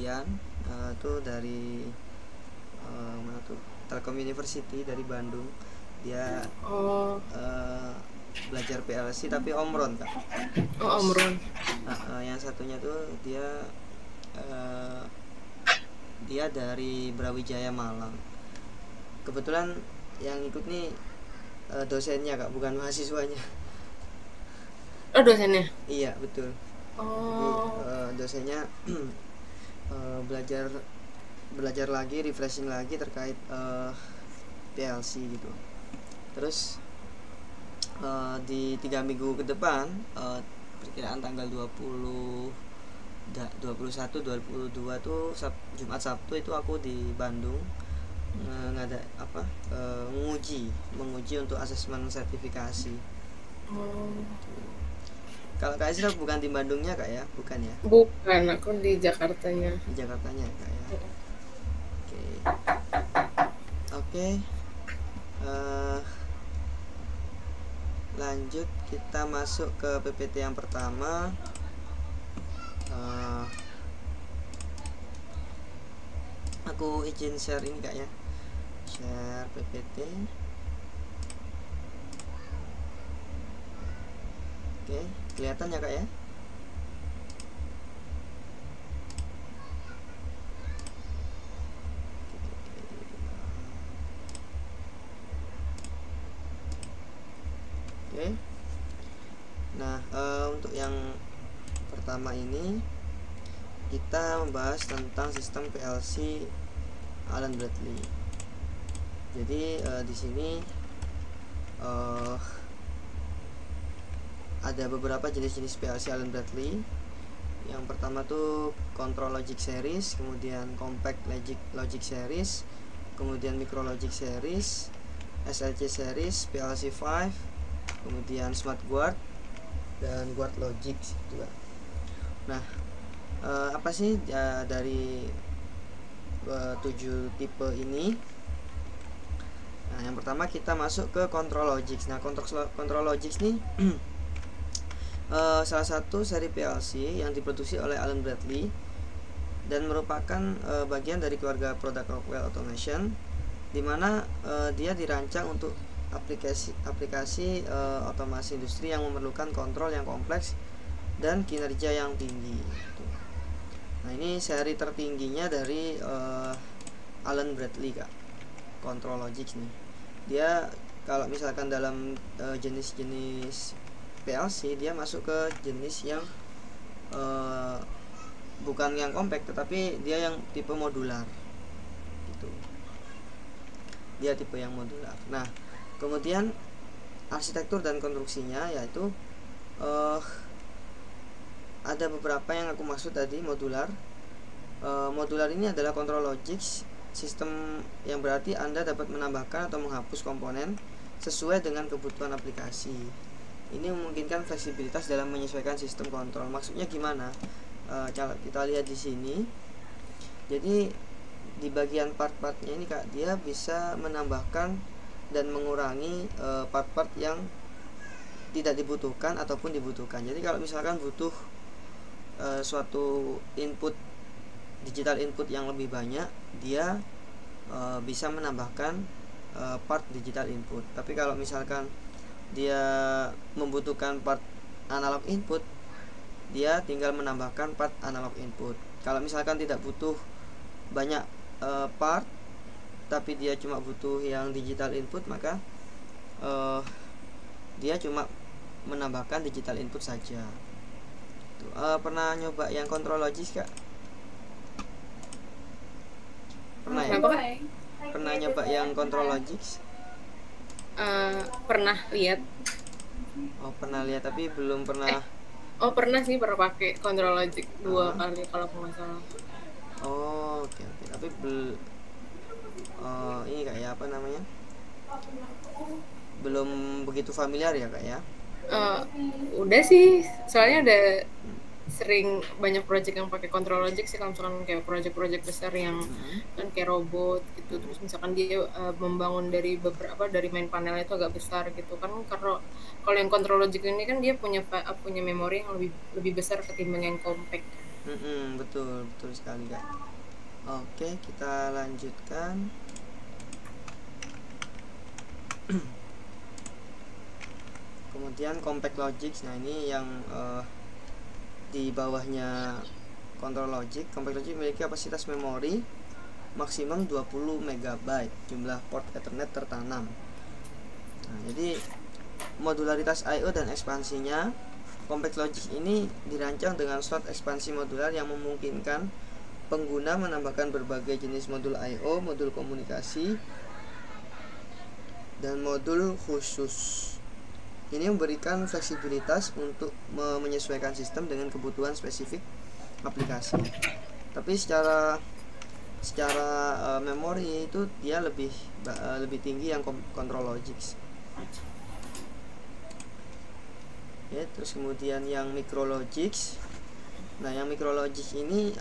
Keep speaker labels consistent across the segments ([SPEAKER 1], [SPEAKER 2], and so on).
[SPEAKER 1] penelitian itu dari mana tuh, Telkom University dari Bandung. Dia
[SPEAKER 2] Oh,
[SPEAKER 1] belajar PLC tapi Omron kak.
[SPEAKER 2] oh
[SPEAKER 1] Terus
[SPEAKER 2] Omron.
[SPEAKER 1] yang satunya tuh uh, dia dari Brawijaya Malang. Kebetulan yang ikut nih dosennya kak, bukan mahasiswanya.
[SPEAKER 2] Oh dosennya.
[SPEAKER 1] Iya betul. Jadi
[SPEAKER 2] Oh,
[SPEAKER 1] dosennya belajar belajar lagi, refreshing lagi terkait PLC gitu. Terus di 3 minggu ke depan, perkiraan tanggal 21 22 tuh Jumat Sabtu itu aku di Bandung ngada apa menguji untuk asesmen sertifikasi.
[SPEAKER 2] oh.
[SPEAKER 1] Kalau Kak Isra bukan di Bandungnya kak ya, bukan ya,
[SPEAKER 2] Bukan, aku di Jakartanya.
[SPEAKER 1] di Jakartanya kak ya. Oke, oke. Eh, Lanjut kita masuk ke PPT yang pertama. Eh, aku izin share ini kak ya, share PPT. Oke, kelihatan ya kak ya. Oke. Nah, untuk yang pertama ini kita membahas tentang sistem PLC Allen Bradley. Jadi di sini ada beberapa jenis-jenis PLC Allen Bradley. Yang pertama tuh Control Logic Series, kemudian Compact Logic Series, kemudian Micro Logic Series, SLC Series, PLC 5, kemudian Smart Guard dan Guard Logic juga. Nah, apa sih dari 7 tipe ini? Nah, yang pertama kita masuk ke Control Logic. Nah, Control Logic nih salah satu seri PLC yang diproduksi oleh Allen Bradley dan merupakan bagian dari keluarga produk Rockwell Automation, di mana dia dirancang untuk aplikasi otomasi industri yang memerlukan kontrol yang kompleks dan kinerja yang tinggi. Nah, ini seri tertingginya dari Allen Bradley kak, Control Logic nih. Dia kalau misalkan dalam jenis-jenis PLC dia masuk ke jenis yang bukan yang compact, tetapi dia yang tipe modular gitu. Dia tipe yang modular. Nah, kemudian arsitektur dan konstruksinya yaitu ada beberapa yang aku maksud tadi modular. Modular ini adalah control logic sistem yang berarti Anda dapat menambahkan atau menghapus komponen sesuai dengan kebutuhan aplikasi. Ini memungkinkan fleksibilitas dalam menyesuaikan sistem kontrol. Maksudnya gimana? Kita lihat di sini. Jadi di bagian part-partnya ini kak, dia bisa menambahkan dan mengurangi part-part yang tidak dibutuhkan ataupun dibutuhkan. Jadi kalau misalkan butuh suatu digital input yang lebih banyak, dia bisa menambahkan part digital input. Tapi kalau misalkan dia membutuhkan part analog input, dia tinggal menambahkan part analog input. Kalau misalkan tidak butuh banyak part, tapi dia cuma butuh yang digital input, maka dia cuma menambahkan digital input saja. Pernah nyoba yang control logic kak? Pernah ya? Pernah nyoba yang control logic?
[SPEAKER 2] Pernah lihat.
[SPEAKER 1] Oh pernah lihat tapi belum pernah.
[SPEAKER 2] Oh pernah sih, pernah pakai Control Logic 2 kali kalau nggak salah.
[SPEAKER 1] Oh oke. Tapi ini kayak apa namanya? Belum begitu familiar ya kak ya?
[SPEAKER 2] Udah sih, soalnya udah sering banyak project yang pakai Control Logic sih. Kalau misalkan kayak project-project besar yang kan kayak robot gitu, terus misalkan dia membangun dari main panelnya itu agak besar gitu kan, karena kalau yang Control Logic ini kan dia punya memori yang lebih besar ketimbang yang compact.
[SPEAKER 1] Betul sekali kak. Oke, kita lanjutkan. Kemudian compact logic. Nah ini yang di bawahnya control logic. Compact logic memiliki kapasitas memori maksimum 20 MB, jumlah port Ethernet tertanam. Nah, jadi modularitas I/O dan ekspansinya, compact logic ini dirancang dengan slot ekspansi modular yang memungkinkan pengguna menambahkan berbagai jenis modul I/O, modul komunikasi, dan modul khusus. Ini memberikan fleksibilitas untuk menyesuaikan sistem dengan kebutuhan spesifik aplikasi. Tapi secara memori itu dia lebih tinggi yang control logic. Ya, terus kemudian yang micrologics. Nah, yang micrologics ini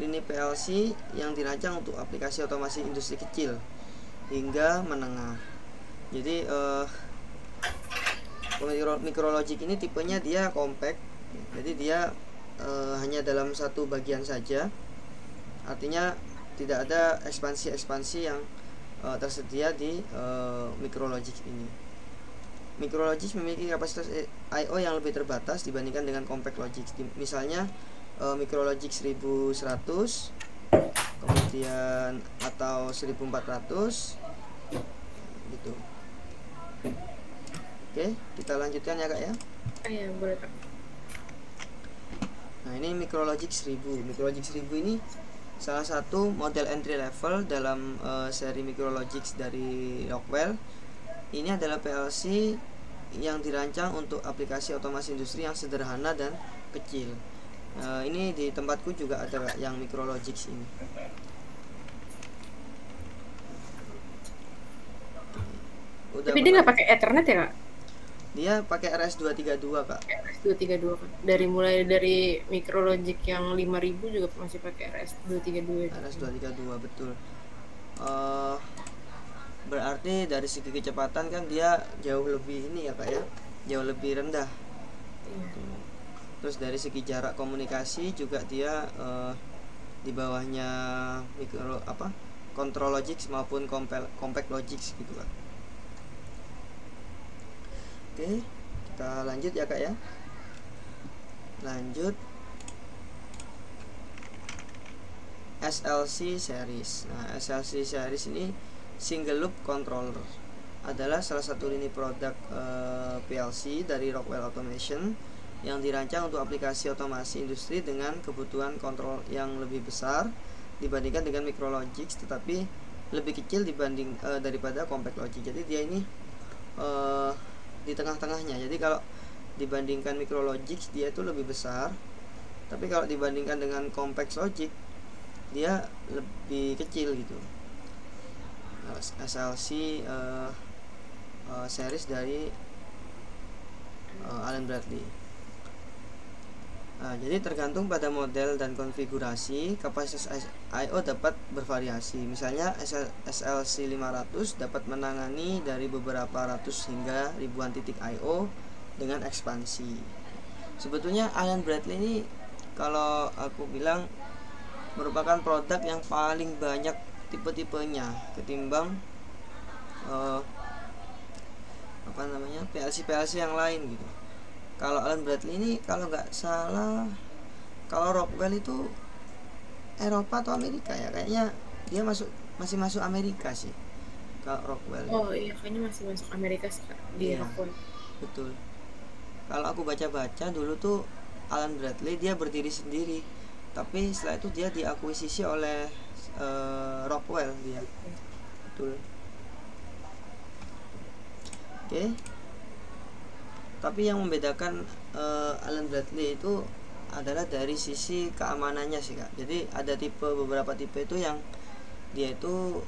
[SPEAKER 1] lini PLC yang dirancang untuk aplikasi otomasi industri kecil hingga menengah. Jadi micrologic ini tipenya dia compact. Jadi dia hanya dalam satu bagian saja. Artinya tidak ada ekspansi yang tersedia di micrologic ini. Micrologic memiliki kapasitas I/O yang lebih terbatas dibandingkan dengan compact logic. Misalnya micrologic 1100, kemudian atau 1400 gitu. Oke, kita lanjutkan ya kak ya.
[SPEAKER 2] Iya, boleh kak.
[SPEAKER 1] Nah ini micrologic 1000. Micrologic 1000 ini salah satu model entry level dalam seri micrologics dari Rockwell. Ini adalah PLC yang dirancang untuk aplikasi otomasi industri yang sederhana dan kecil. Ini di tempatku juga ada yang micrologics ini.
[SPEAKER 2] Tapi dia nggak pakai Ethernet ya kak?
[SPEAKER 1] Dia pakai RS232 kak.
[SPEAKER 2] RS232 kan. Mulai dari micrologic yang 5000 juga masih pakai RS232.
[SPEAKER 1] RS232 betul. Berarti dari segi kecepatan kan dia jauh lebih ini ya kak ya, jauh lebih rendah.
[SPEAKER 2] Iya.
[SPEAKER 1] Terus dari segi jarak komunikasi juga dia di bawahnya control logics maupun compact logics gitu kan. Oke, kita lanjut ya kak ya. Lanjut SLC series. Nah SLC series ini single loop controller adalah salah satu lini produk PLC dari Rockwell Automation yang dirancang untuk aplikasi otomasi industri dengan kebutuhan kontrol yang lebih besar dibandingkan dengan micrologics, tetapi lebih kecil daripada compact logic. Jadi dia ini di tengah-tengahnya. Jadi kalau dibandingkan micrologics dia itu lebih besar, tapi kalau dibandingkan dengan compact logic dia lebih kecil gitu. SLC series dari Allen Bradley. Jadi tergantung pada model dan konfigurasi, kapasitas I/O dapat bervariasi. Misalnya SLC 500 dapat menangani dari beberapa ratus hingga ribuan titik I/O dengan ekspansi. Sebetulnya Allen Bradley ini kalau aku bilang merupakan produk yang paling banyak tipe-tipenya ketimbang PLC yang lain gitu. Kalau Allen Bradley ini kalau nggak salah, kalau Rockwell itu Eropa atau Amerika ya, kayaknya dia masih masuk Amerika sih kalau Rockwell.
[SPEAKER 2] Oh iya, kayaknya masih masuk Amerika sih kak, di Rockwell.
[SPEAKER 1] Betul. Kalau aku baca-baca dulu tuh Allen Bradley dia berdiri sendiri, tapi setelah itu dia diakuisisi oleh Rockwell dia. Betul. Oke. Tapi yang membedakan Allen Bradley itu adalah dari sisi keamanannya sih kak. Jadi ada beberapa tipe itu yang dia itu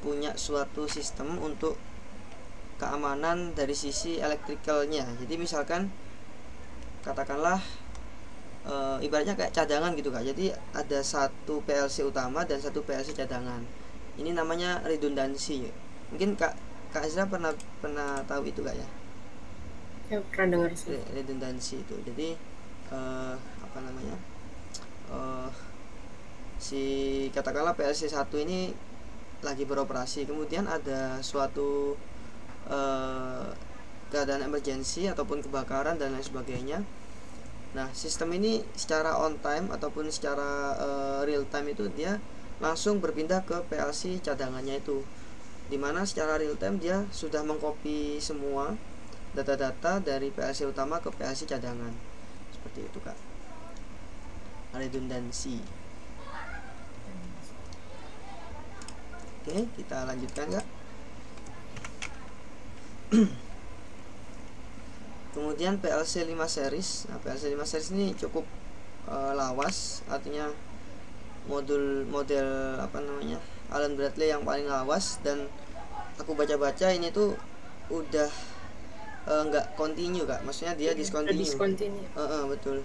[SPEAKER 1] punya suatu sistem untuk keamanan dari sisi elektrikalnya. Jadi misalkan katakanlah ibaratnya kayak cadangan gitu kak. Jadi ada satu PLC utama dan satu PLC cadangan. Ini namanya redundancy. Mungkin kak Ezra pernah tahu itu kak ya?
[SPEAKER 2] Ya pernah dengar sih.
[SPEAKER 1] Redundancy itu. Jadi apa namanya, si katakanlah PLC 1 ini lagi beroperasi, kemudian ada suatu keadaan emergency ataupun kebakaran dan lain sebagainya. Nah, sistem ini secara on time ataupun secara real time itu dia langsung berpindah ke PLC cadangannya itu, dimana secara real time dia sudah mengcopy semua data-data dari PLC utama ke PLC cadangan. Seperti itu, Kak. Redundancy. Oke, kita lanjutkan, Kak. Kemudian PLC 5 series. Nah, PLC 5 series ini cukup lawas, artinya model apa namanya, Allen Bradley yang paling lawas, dan aku baca-baca ini tuh udah nggak continue, Kak. Maksudnya dia discontinue. Betul.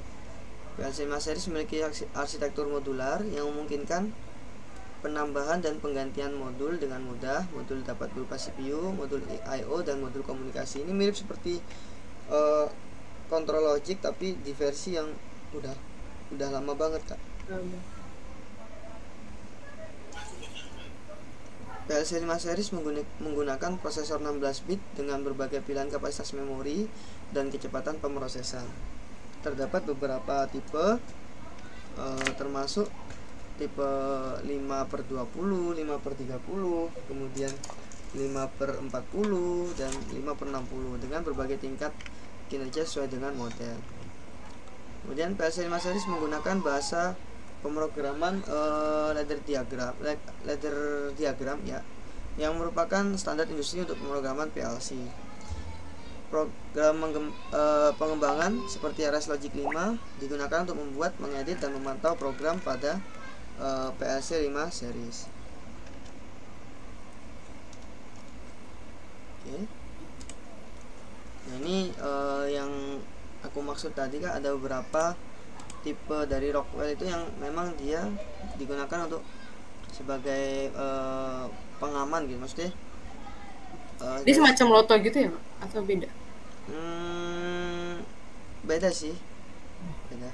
[SPEAKER 1] PLC 5 series memiliki arsitektur modular yang memungkinkan penambahan dan penggantian modul dengan mudah. Modul dapat berupa CPU, modul I/O, dan modul komunikasi. Ini mirip seperti control logic tapi di versi yang udah lama banget, Kak. PLC 5 series menggunakan prosesor 16 bit dengan berbagai pilihan kapasitas memori dan kecepatan pemrosesan. Terdapat beberapa tipe, termasuk tipe 5/20, 5/30, kemudian 5/40 dan 5/60 dengan berbagai tingkat kinerja sesuai dengan model. Kemudian PLC 5 series menggunakan bahasa pemrograman ladder diagram ya, yang merupakan standar industri untuk pemrograman PLC. Program pengembangan seperti RS Logic 5 digunakan untuk membuat, mengedit, dan memantau program pada PLC 5 series. Oke. Nah, ini yang aku maksud tadi, Kak, ada beberapa tipe dari Rockwell itu yang memang dia digunakan untuk sebagai pengaman gitu, maksudnya
[SPEAKER 2] dia semacam loto gitu ya, atau beda?
[SPEAKER 1] Beda sih, beda.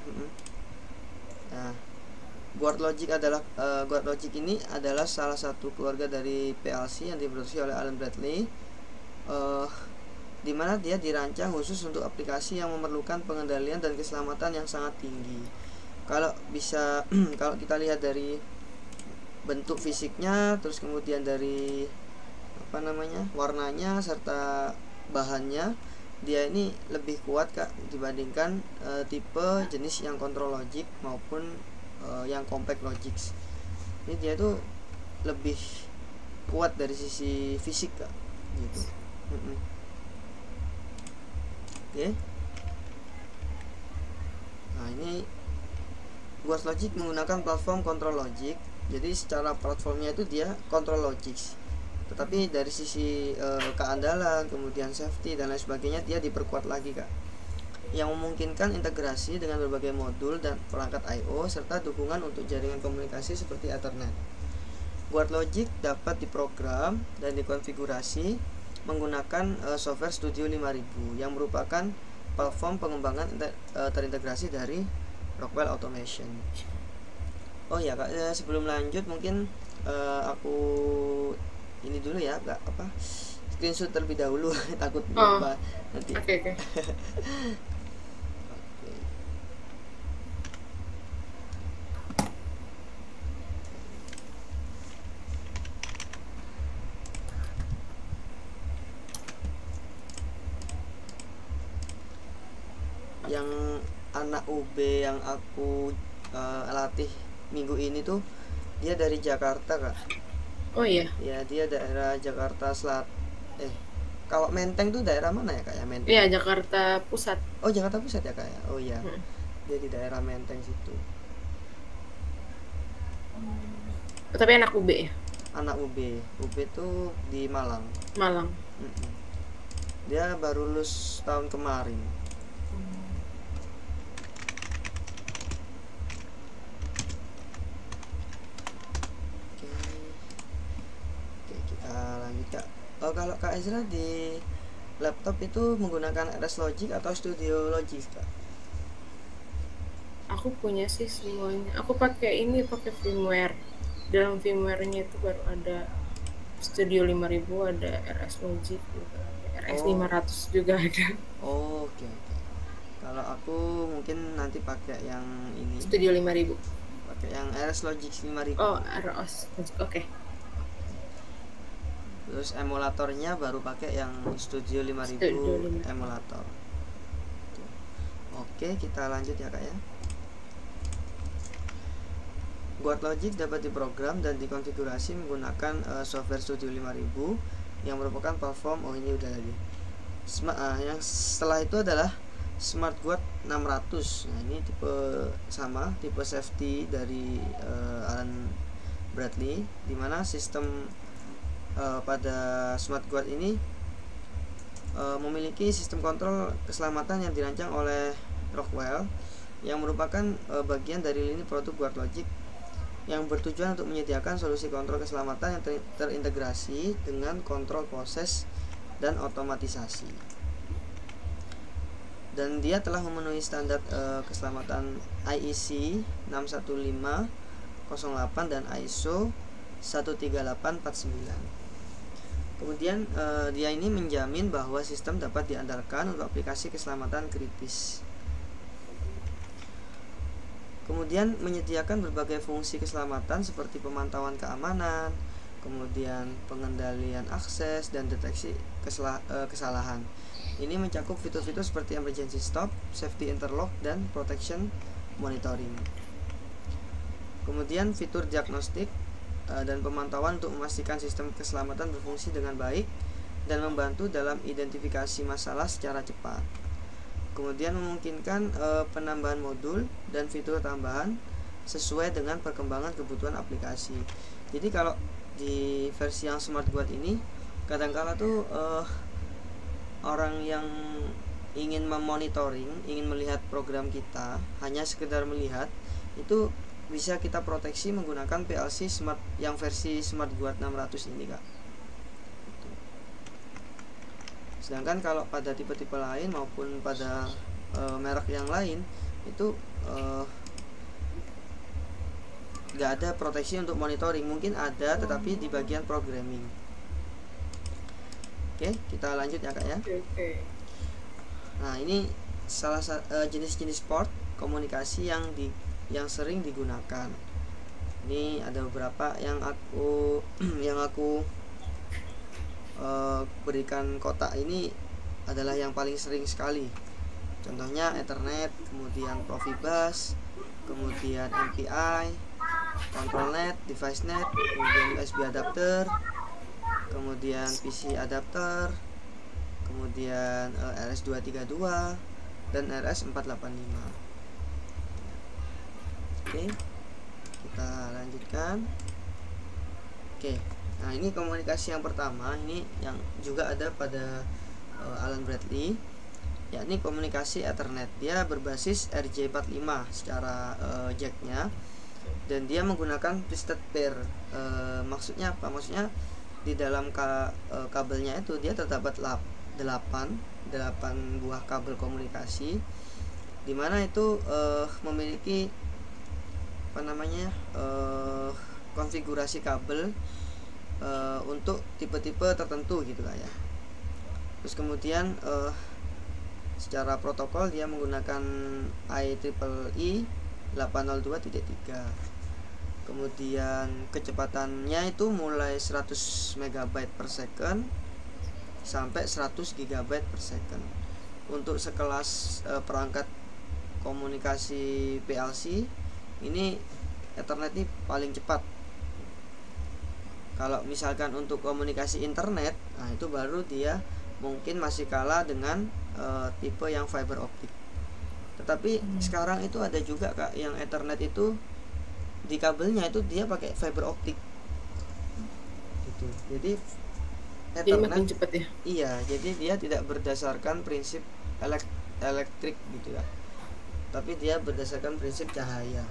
[SPEAKER 1] Nah, Guard Logic ini adalah salah satu keluarga dari PLC yang diproduksi oleh Allen Bradley, di mana dia dirancang khusus untuk aplikasi yang memerlukan pengendalian dan keselamatan yang sangat tinggi. Kalau kalau kita lihat dari bentuk fisiknya, terus kemudian dari apa namanya, warnanya serta bahannya, dia ini lebih kuat, Kak, dibandingkan tipe jenis yang control logic maupun yang compact logics. Ini dia tuh lebih kuat dari sisi fisik, Kak, gitu. Oke. Nah, ini Guard Logic menggunakan platform control logic. Jadi secara platformnya itu dia control logics, tetapi dari sisi keandalan, kemudian safety dan lain sebagainya, dia diperkuat lagi, Kak, yang memungkinkan integrasi dengan berbagai modul dan perangkat I/O serta dukungan untuk jaringan komunikasi seperti Ethernet. Guard Logic dapat diprogram dan dikonfigurasi menggunakan software Studio 5000 yang merupakan platform pengembangan terintegrasi dari Rockwell Automation. Oh ya, Kak, sebelum lanjut mungkin aku ini dulu ya, Kak, screenshot terlebih dahulu takut lupa nanti.
[SPEAKER 2] Oke.
[SPEAKER 1] Yang anak UB yang aku latih minggu ini tuh dia dari Jakarta, Kak.
[SPEAKER 2] Oh iya.
[SPEAKER 1] Ya, dia daerah Jakarta kalau Menteng tuh daerah mana ya, Kak, ya? Menteng.
[SPEAKER 2] Iya, Jakarta Pusat.
[SPEAKER 1] Oh, Jakarta Pusat ya, Kak, ya. Oh iya. Dia di daerah Menteng situ.
[SPEAKER 2] Tapi anak UB ya?
[SPEAKER 1] Anak UB tuh di Malang. Dia baru lulus tahun kemarin. Oke, kita lanjut, Kak. Kalau Kak Ezra di laptop itu menggunakan RS Logic atau Studio Logic, Kak?
[SPEAKER 2] Aku Aku punya sih semuanya. Aku pakai firmware. Dalam firmware-nya itu baru ada Studio 5000, ada RS Logic juga ada, RS 500 juga ada.
[SPEAKER 1] Oke. Kalau aku mungkin nanti pakai yang ini,
[SPEAKER 2] Studio 5000.
[SPEAKER 1] pakai yang RS Logic 5000.
[SPEAKER 2] Oh, RS Logic. Oke.
[SPEAKER 1] Terus emulatornya baru pakai yang Studio 5000
[SPEAKER 2] Studio 5000.
[SPEAKER 1] emulator. Oke, kita lanjut ya Kak ya. Guard Logic dapat diprogram dan dikonfigurasi menggunakan software Studio 5000 yang merupakan platform. Oh, ini udah lagi. Yang setelah itu adalah Smart Guard 600. Nah, ini tipe safety dari Allen Bradley, dimana sistem pada Smart Guard ini memiliki sistem kontrol keselamatan yang dirancang oleh Rockwell, yang merupakan bagian dari lini produk Guard Logic yang bertujuan untuk menyediakan solusi kontrol keselamatan yang terintegrasi dengan kontrol proses dan otomatisasi. Dan dia telah memenuhi standar keselamatan IEC 61508 dan ISO 13849. Kemudian dia ini menjamin bahwa sistem dapat diandalkan untuk aplikasi keselamatan kritis. Kemudian menyediakan berbagai fungsi keselamatan seperti pemantauan keamanan, kemudian pengendalian akses dan deteksi kesalahan. Ini mencakup fitur-fitur seperti emergency stop, safety interlock, dan protection monitoring. Kemudian fitur diagnostik dan pemantauan untuk memastikan sistem keselamatan berfungsi dengan baik dan membantu dalam identifikasi masalah secara cepat. Kemudian memungkinkan penambahan modul dan fitur tambahan sesuai dengan perkembangan kebutuhan aplikasi. Jadi kalau di versi yang Smart Guard ini, kadang-kala tuh orang yang ingin memonitoring, ingin melihat program kita, hanya sekedar melihat, itu bisa kita proteksi menggunakan PLC Smart yang versi Smart Guard 600 ini Kak. Sedangkan kalau pada tipe-tipe lain maupun pada merek yang lain itu nggak ada proteksi untuk monitoring. Mungkin ada, tetapi di bagian programming. Oke, kita lanjut ya Kak ya. Nah, ini salah satu jenis-jenis port komunikasi yang sering digunakan. Ini ada beberapa yang aku berikan kotak ini adalah yang paling sering sekali. Contohnya Ethernet, kemudian Profibus, kemudian MPI, ControlNet, DeviceNet, kemudian USB adapter, kemudian PC adapter, kemudian RS232 dan RS485. Oke, kita lanjutkan. Oke. Nah, ini komunikasi yang pertama, ini yang juga ada pada Allen Bradley, yakni komunikasi Ethernet. Dia berbasis RJ45 secara jacknya, dan dia menggunakan twisted pair. Maksudnya apa? Maksudnya di dalam kabelnya itu dia terdapat 8 buah kabel komunikasi, dimana itu memiliki konfigurasi kabel untuk tipe-tipe tertentu gitu lah ya. Terus kemudian secara protokol dia menggunakan IEEE 802.3. Kemudian kecepatannya itu mulai 100 MB per second sampai 100 GB per second. Untuk sekelas perangkat komunikasi PLC ini Ethernet ini paling cepat. Kalau misalkan untuk komunikasi internet, nah itu baru dia mungkin masih kalah dengan tipe yang fiber optik. Tetapi sekarang itu ada juga Kak yang Ethernet itu di kabelnya itu dia pakai fiber optik. Gitu. Jadi Ethernet
[SPEAKER 2] makin cepat ya.
[SPEAKER 1] Iya, jadi dia tidak berdasarkan prinsip elektrik gitu ya. Tapi dia berdasarkan prinsip cahaya.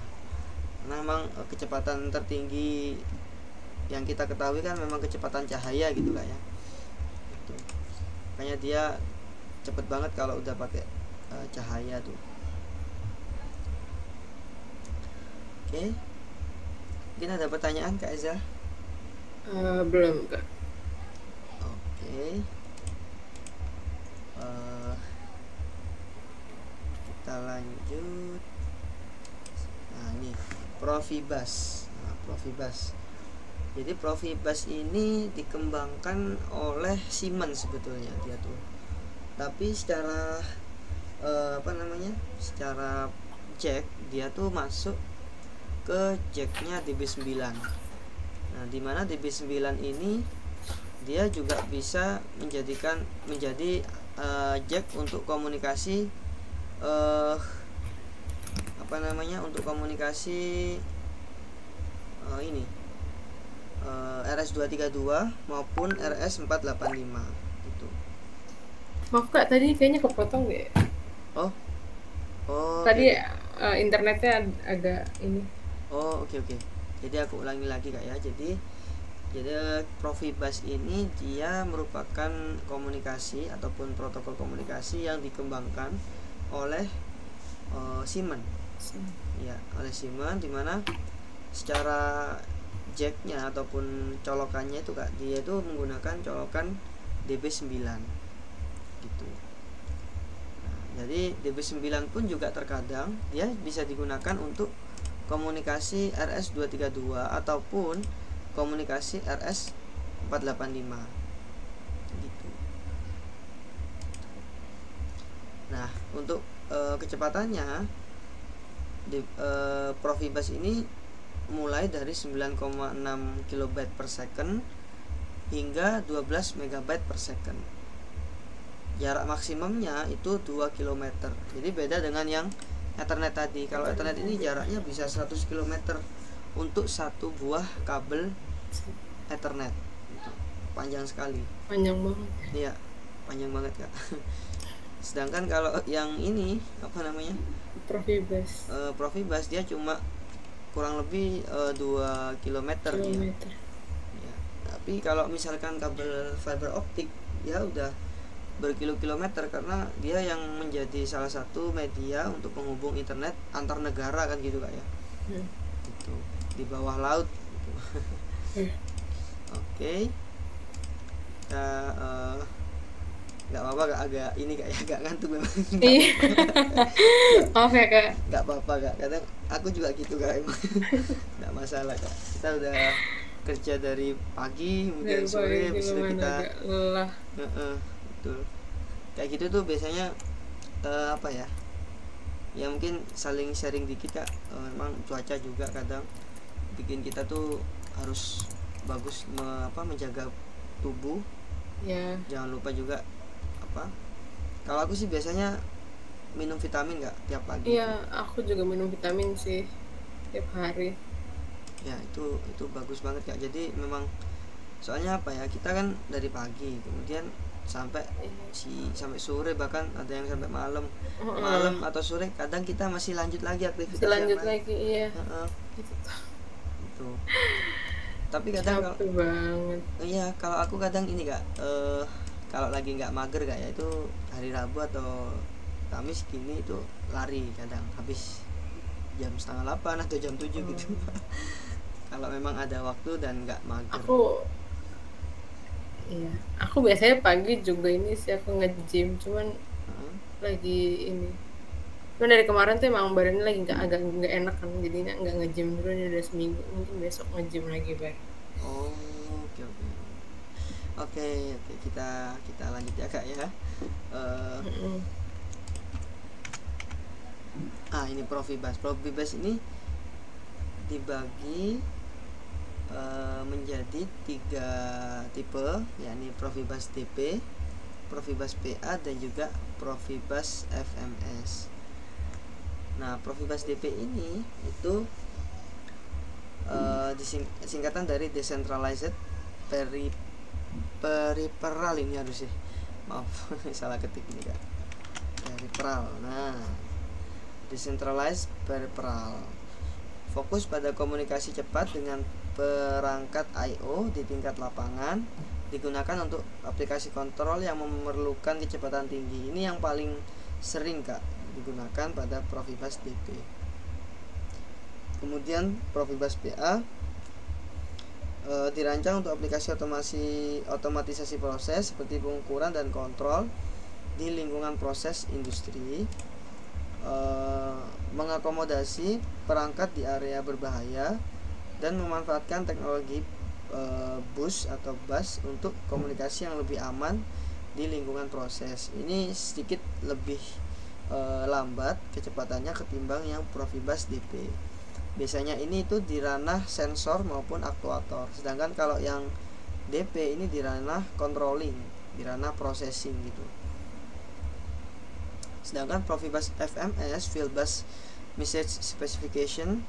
[SPEAKER 1] Nah, memang kecepatan tertinggi yang kita ketahui kan memang kecepatan cahaya gitu lah ya. Gitu. Makanya dia cepet banget kalau udah pakai cahaya tuh. Oke. Mungkin ada pertanyaan Kak Eza?
[SPEAKER 2] Belum Kak.
[SPEAKER 1] Oke. Kita lanjut. Nah ini Profibus. Jadi Profibus ini dikembangkan oleh Siemens sebetulnya dia tuh. Tapi secara secara jack dia tuh masuk ke jacknya DB9. Nah, dimana DB9 ini dia juga bisa menjadi jack untuk komunikasi untuk komunikasi RS232 maupun RS485 gitu.
[SPEAKER 2] Maaf Kak, tadi kayaknya kepotong deh.
[SPEAKER 1] Oh,
[SPEAKER 2] Tadi
[SPEAKER 1] okay.
[SPEAKER 2] Internetnya agak ini.
[SPEAKER 1] Oke. Jadi aku ulangi lagi Kak ya. Jadi Profibus ini dia merupakan komunikasi ataupun protokol komunikasi yang dikembangkan oleh Siemens. Ya, oleh Siemens, dimana secara jacknya ataupun colokannya itu Kak, dia itu menggunakan colokan DB9 gitu. Nah, jadi DB9 pun juga terkadang dia bisa digunakan untuk komunikasi RS232 ataupun komunikasi RS485 gitu. Nah, untuk kecepatannya Profibus ini mulai dari 9,6 KB per second hingga 12 MB per second. Jarak maksimumnya itu 2 km. Jadi beda dengan yang Ethernet tadi. Kalau Ethernet ini jaraknya bisa 100 km untuk satu buah kabel Ethernet. Panjang sekali.
[SPEAKER 2] Panjang banget.
[SPEAKER 1] Iya, panjang banget Kak. Sedangkan kalau yang ini Profibus dia cuma kurang lebih 2 km ya. Tapi kalau misalkan kabel fiber optik ya udah berkilo-kilometer, karena dia yang menjadi salah satu media untuk penghubung internet antar negara kan gitu Kak ya. Gitu, di bawah laut gitu. Oke. Kita nggak apa-apa Kak, agak ini Kak ya, agak ngantuk memang.
[SPEAKER 2] Maaf ya Kak.
[SPEAKER 1] Nggak apa-apa Kak, kadang aku juga gitu Kak emang. Nggak masalah Kak, kita udah kerja dari pagi kemudian sore habis itu kita
[SPEAKER 2] lelah.
[SPEAKER 1] Betul. Kayak gitu tuh biasanya ya mungkin saling sharing dikit Kak. Memang cuaca juga kadang bikin kita tuh harus bagus menjaga tubuh ya. Jangan lupa juga kalau aku sih biasanya minum vitamin Kak tiap pagi.
[SPEAKER 2] Iya, aku juga minum vitamin sih tiap hari.
[SPEAKER 1] Ya itu bagus banget Kak. Jadi memang soalnya kita kan dari pagi kemudian sampai sore, bahkan ada yang sampai malam atau sore, kadang kita masih lanjut lagi aktivitas
[SPEAKER 2] iya.
[SPEAKER 1] Gitu. Tapi kadang kalau aku kadang ini Kak, kalau lagi nggak mager Kak ya, itu hari Rabu atau Kamis gini itu lari kadang habis jam 7:30 atau jam 7 gitu. Kalau memang ada waktu dan nggak mager.
[SPEAKER 2] Aku biasanya pagi juga ini sih, aku nge-gym, cuman lagi ini. Cuman dari kemarin tuh emang badannya lagi agak nggak enak kan, jadinya nggak nge-gym dulu, ini udah seminggu, mungkin besok nge-gym lagi baru.
[SPEAKER 1] Oke, kita lanjut ya Kak ya. Ini Profibus ini dibagi menjadi 3 tipe, yakni Profibus DP, Profibus PA, dan juga Profibus FMS. Nah, Profibus DP ini itu singkatan dari Decentralized Peripheral, ini harus sih, maaf salah ketik ini Kak, peripheral. Nah, Decentralized Peripheral fokus pada komunikasi cepat dengan perangkat I/O di tingkat lapangan, digunakan untuk aplikasi kontrol yang memerlukan kecepatan tinggi. Ini yang paling sering Kak digunakan pada Profibus DP. Kemudian Profibus PA dirancang untuk aplikasi otomatisasi proses seperti pengukuran dan kontrol di lingkungan proses industri, mengakomodasi perangkat di area berbahaya, dan memanfaatkan teknologi bus atau bus untuk komunikasi yang lebih aman di lingkungan proses. Ini sedikit lebih lambat kecepatannya ketimbang yang Profibus DP. Biasanya ini itu di ranah sensor maupun aktuator. Sedangkan kalau yang DP ini di ranah controlling, di ranah processing gitu. Sedangkan Profibus FMS, Field Bus Message Specification,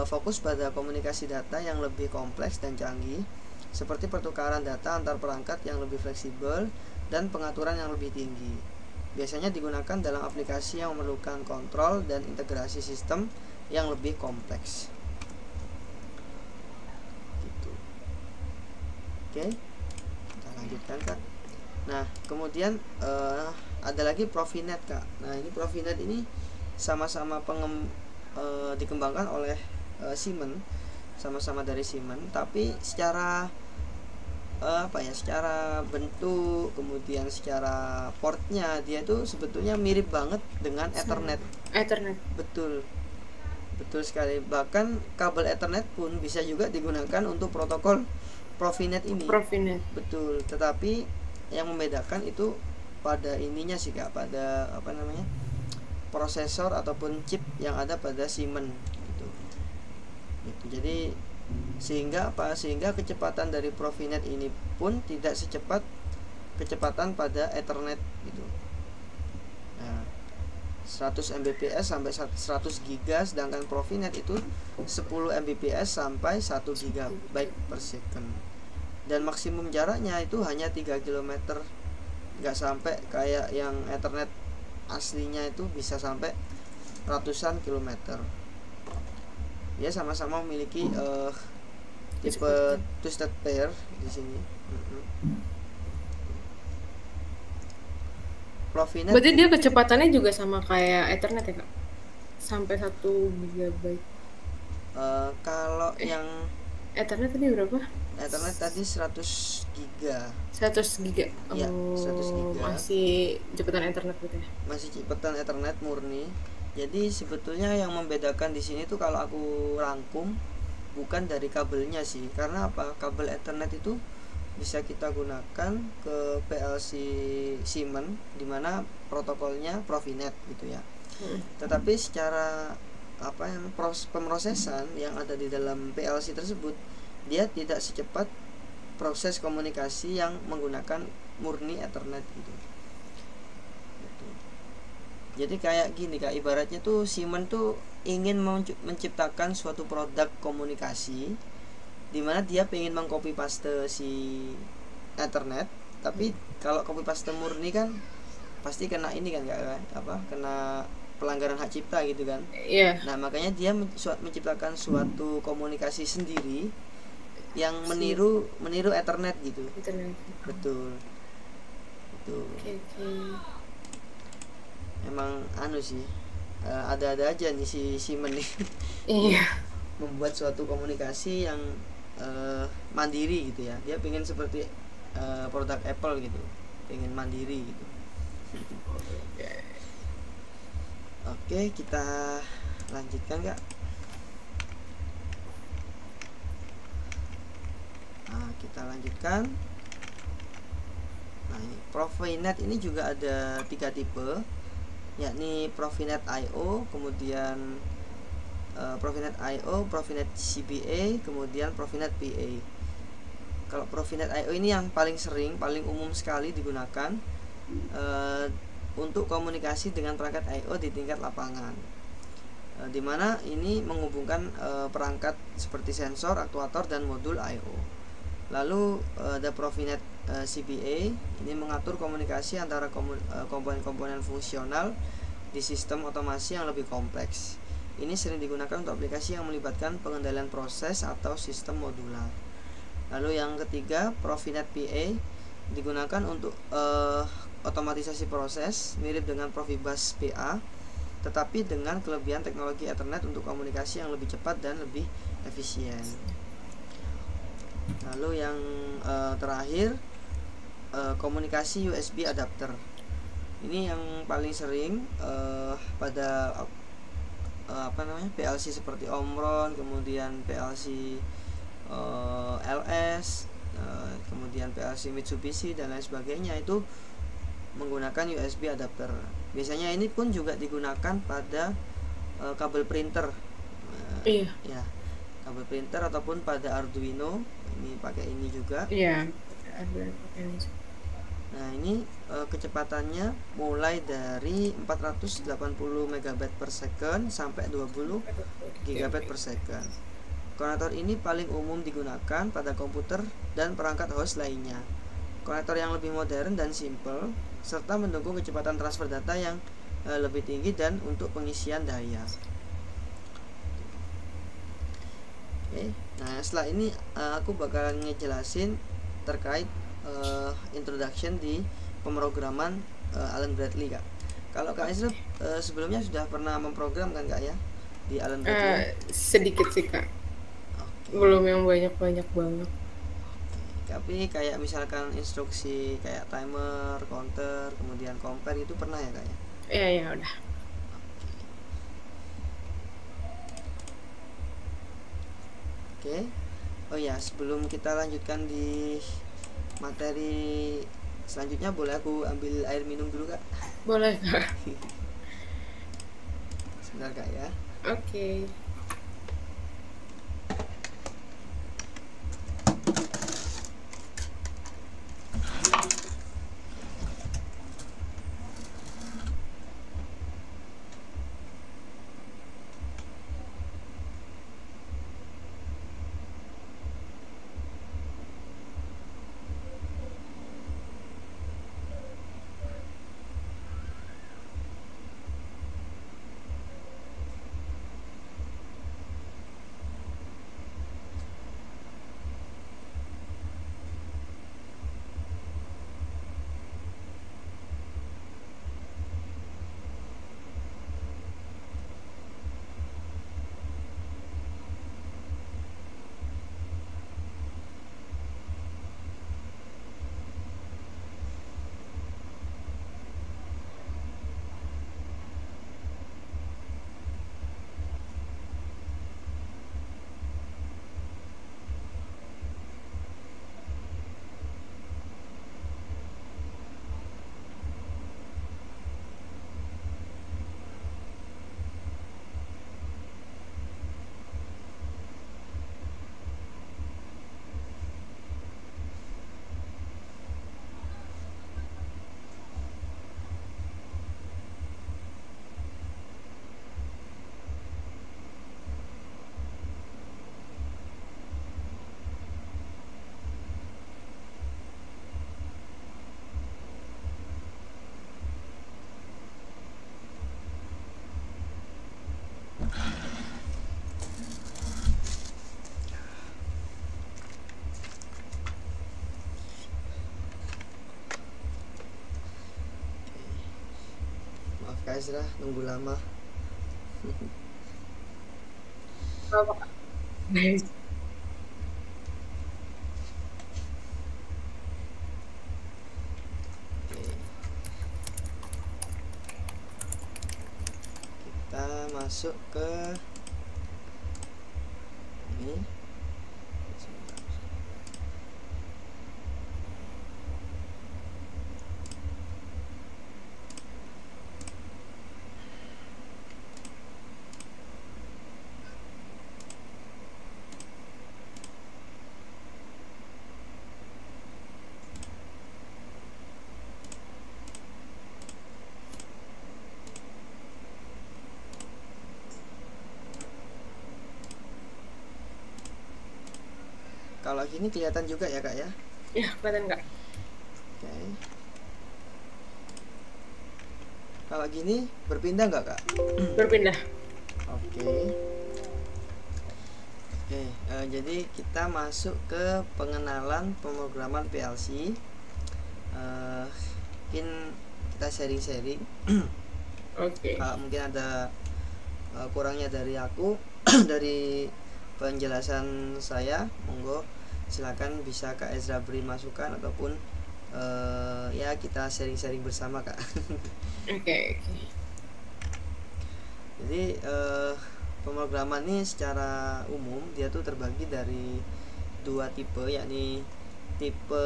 [SPEAKER 1] fokus pada komunikasi data yang lebih kompleks dan canggih, seperti pertukaran data antar perangkat yang lebih fleksibel dan pengaturan yang lebih tinggi. Biasanya digunakan dalam aplikasi yang memerlukan kontrol dan integrasi sistem yang lebih kompleks. Gitu. Oke, kita lanjutkan Kak. Nah, kemudian ada lagi Profinet Kak. Nah, ini Profinet ini sama-sama dikembangkan oleh Siemens, sama-sama dari Siemens, tapi secara secara bentuk, kemudian secara portnya dia itu sebetulnya mirip banget dengan Ethernet. Betul sekali. Bahkan kabel Ethernet pun bisa juga digunakan untuk protokol Profinet ini. Betul. Tetapi yang membedakan itu pada ininya sih Kak, pada prosesor ataupun chip yang ada pada Siemens gitu. Jadi sehingga kecepatan dari Profinet ini pun tidak secepat kecepatan pada Ethernet gitu. Nah, 100 Mbps sampai 100 GB, sedangkan Profinet itu 10 Mbps sampai 1 GB per second. Dan maksimum jaraknya itu hanya 3 km. Nggak sampai kayak yang Ethernet aslinya itu bisa sampai ratusan kilometer. Ya, sama-sama memiliki tipe twisted pair di sini. Profinet.
[SPEAKER 2] Berarti dia kecepatannya juga sama kayak Ethernet ya Kak? Sampai 1 GB.
[SPEAKER 1] Kalau yang
[SPEAKER 2] Ethernet tadi berapa?
[SPEAKER 1] Ethernet tadi 100 GB.
[SPEAKER 2] 100 GB.
[SPEAKER 1] Iya, 100 GB.
[SPEAKER 2] Masih cepetan Ethernet gitu ya?
[SPEAKER 1] Masih cepetan Ethernet murni. Jadi sebetulnya yang membedakan di sini tuh kalau aku rangkum bukan dari kabelnya sih. Karena apa? Kabel Ethernet itu bisa kita gunakan ke PLC Siemens dimana protokolnya Profinet gitu ya. Tetapi secara pemrosesan yang ada di dalam PLC tersebut, dia tidak secepat proses komunikasi yang menggunakan murni Ethernet gitu. Jadi kayak gini Kak, ibaratnya tuh Siemens tuh ingin menciptakan suatu produk komunikasi di mana dia pengen mengcopy paste si Ethernet, tapi kalau copy paste murni kan pasti kena ini kan kena pelanggaran hak cipta gitu kan.
[SPEAKER 2] Iya.
[SPEAKER 1] Nah, makanya dia menciptakan suatu komunikasi sendiri yang meniru Ethernet gitu. Betul.
[SPEAKER 2] Okay.
[SPEAKER 1] Emang sih ada-ada aja nih si Siemens nih.
[SPEAKER 2] Iya.
[SPEAKER 1] Membuat suatu komunikasi yang mandiri gitu ya. Dia pengen seperti produk Apple gitu, pengen mandiri gitu. Oke, kita lanjutkan Kak. Nah, kita lanjutkan. Nah, ini Profinet ini juga ada 3 tipe, yakni Profinet IO, kemudian Profinet IO, Profinet CBA, kemudian Profinet PA. Kalau Profinet IO ini yang paling sering, paling umum sekali digunakan untuk komunikasi dengan perangkat IO di tingkat lapangan, dimana ini menghubungkan perangkat seperti sensor, aktuator, dan modul IO. Lalu ada Profinet CBA, ini mengatur komunikasi antara komponen-komponen fungsional di sistem otomasi yang lebih kompleks. Ini sering digunakan untuk aplikasi yang melibatkan pengendalian proses atau sistem modular. Lalu yang ketiga, Profinet PA, digunakan untuk otomatisasi proses, mirip dengan Profibus PA. tetapi dengan kelebihan teknologi Ethernet untuk komunikasi yang lebih cepat dan lebih efisien. Lalu yang terakhir, komunikasi USB adapter. Ini yang paling sering pada PLC seperti Omron, kemudian PLC LS, kemudian PLC Mitsubishi dan lain sebagainya, itu menggunakan USB adapter. Biasanya ini pun juga digunakan pada kabel printer, ya, kabel printer ataupun pada Arduino. Ini pakai ini juga.
[SPEAKER 2] Iya, Arduino pakai ini.
[SPEAKER 1] Nah, ini kecepatannya mulai dari 480 MB per second sampai 20 GB per second. Konektor ini paling umum digunakan pada komputer dan perangkat host lainnya. Konektor yang lebih modern dan simple, serta mendukung kecepatan transfer data yang lebih tinggi dan untuk pengisian daya. Oke, nah setelah ini aku bakalan ngejelasin terkait introduction di pemrograman Allen Bradley, Kak. Kalau Kak Ezra sebelumnya sudah pernah memprogram kan, Kak, ya, di Allen Bradley?
[SPEAKER 2] Sedikit sih, Kak.
[SPEAKER 1] Okay.
[SPEAKER 2] Belum yang banyak-banyak banget.
[SPEAKER 1] Tapi kayak misalkan instruksi kayak timer, counter, kemudian compare itu pernah ya, Kak, ya?
[SPEAKER 2] Iya, udah.
[SPEAKER 1] Oke. Oh ya, sebelum kita lanjutkan di materi selanjutnya, boleh aku ambil air minum dulu, Kak?
[SPEAKER 2] Boleh, Kak.
[SPEAKER 1] Sebentar, Kak, ya.
[SPEAKER 2] Oke.
[SPEAKER 1] Maaf, Kak Ezra, nunggu lama.
[SPEAKER 2] Apa, Kak? Baik.
[SPEAKER 1] Kita masuk ke ini. Kalau gini kelihatan juga ya, Kak, ya?
[SPEAKER 2] Ya, kelihatan, Kak.
[SPEAKER 1] Oke. Kalau gini berpindah nggak, Kak?
[SPEAKER 2] Berpindah.
[SPEAKER 1] Oke. Jadi kita masuk ke pengenalan pemrograman PLC. Mungkin kita sharing-sharing.
[SPEAKER 2] Oke.
[SPEAKER 1] Kalau mungkin ada kurangnya dari aku dari penjelasan saya, monggo silakan bisa Kak Ezra beri masukan ataupun ya kita sharing-sharing bersama Kak.
[SPEAKER 2] Oke.
[SPEAKER 1] Jadi pemrograman ini secara umum dia tuh terbagi dari dua tipe, yakni tipe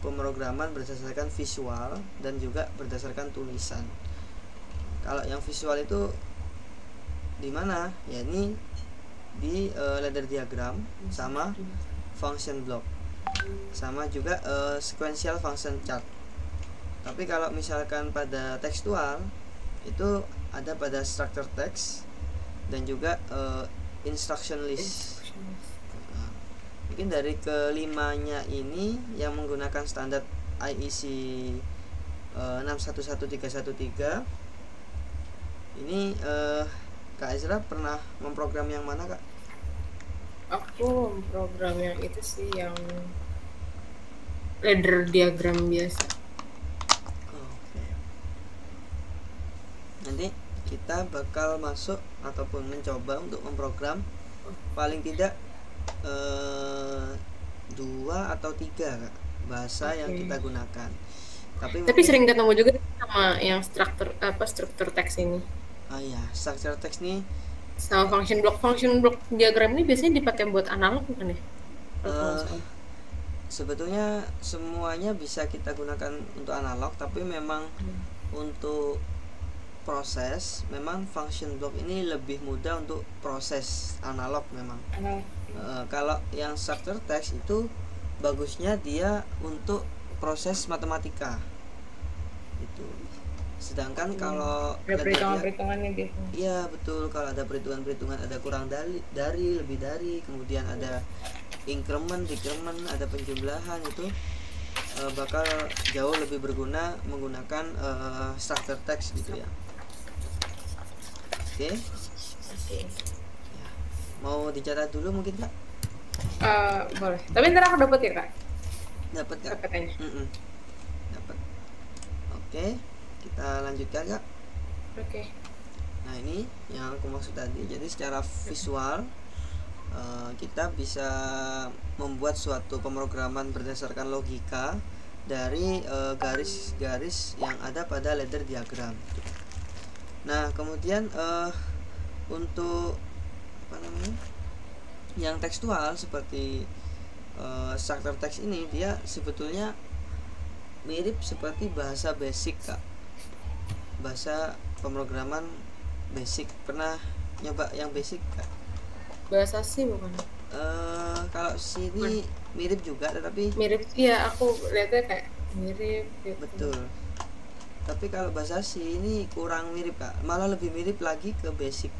[SPEAKER 1] pemrograman berdasarkan visual dan juga berdasarkan tulisan. Kalau yang visual itu di mana? Yakni di ladder diagram sama function block, sama juga sequential function chart. Tapi kalau misalkan pada tekstual itu ada pada structure text dan juga instruction list. Nah, mungkin dari kelimanya ini yang menggunakan standar IEC 611313 ini Kak Ezra pernah memprogram yang mana Kak?
[SPEAKER 2] Aku memprogram yang itu sih, yang ladder diagram biasa.
[SPEAKER 1] Oke. Nanti kita bakal masuk ataupun mencoba untuk memprogram paling tidak 2 atau 3 Kak, bahasa yang kita gunakan.
[SPEAKER 2] Tapi sering ketemu juga sama yang struktur teks ini.
[SPEAKER 1] Ya, structure text nih
[SPEAKER 2] Sama function block diagram ini biasanya dipakai buat analog bukan ya?
[SPEAKER 1] Sebetulnya semuanya bisa kita gunakan untuk analog, tapi memang untuk proses memang function block ini lebih mudah untuk proses analog memang. Kalau yang structure text itu bagusnya dia untuk proses matematika itu. Sedangkan kalau
[SPEAKER 2] ada perhitungan-perhitungannya gitu.
[SPEAKER 1] Iya betul, kalau ada perhitungan-perhitungan, ada kurang dari lebih dari, kemudian ada increment, decrement, ada penjumlahan, itu bakal jauh lebih berguna menggunakan structure text gitu ya. Oke. Ya. Mau dicatat dulu mungkin Kak?
[SPEAKER 2] Boleh. Tapi ntar aku dapat ya Kak?
[SPEAKER 1] Dapat Kak?
[SPEAKER 2] Katanya.
[SPEAKER 1] Dapat. Oke, kita lanjutkan Kak.
[SPEAKER 2] Oke.
[SPEAKER 1] Nah ini yang aku maksud tadi. Jadi secara visual kita bisa membuat suatu pemrograman berdasarkan logika dari garis-garis yang ada pada ladder diagram. Nah kemudian untuk yang tekstual seperti structure text ini, dia sebetulnya mirip seperti bahasa basic Kak, bahasa pemrograman basic. Pernah nyoba yang basic Kak?
[SPEAKER 2] Bahasa C bukan?
[SPEAKER 1] Kalau sini mirip juga, tetapi
[SPEAKER 2] mirip, iya aku lihatnya kayak mirip gitu.
[SPEAKER 1] Betul. Tapi kalau bahasa C ini kurang mirip Kak, malah lebih mirip lagi ke basic.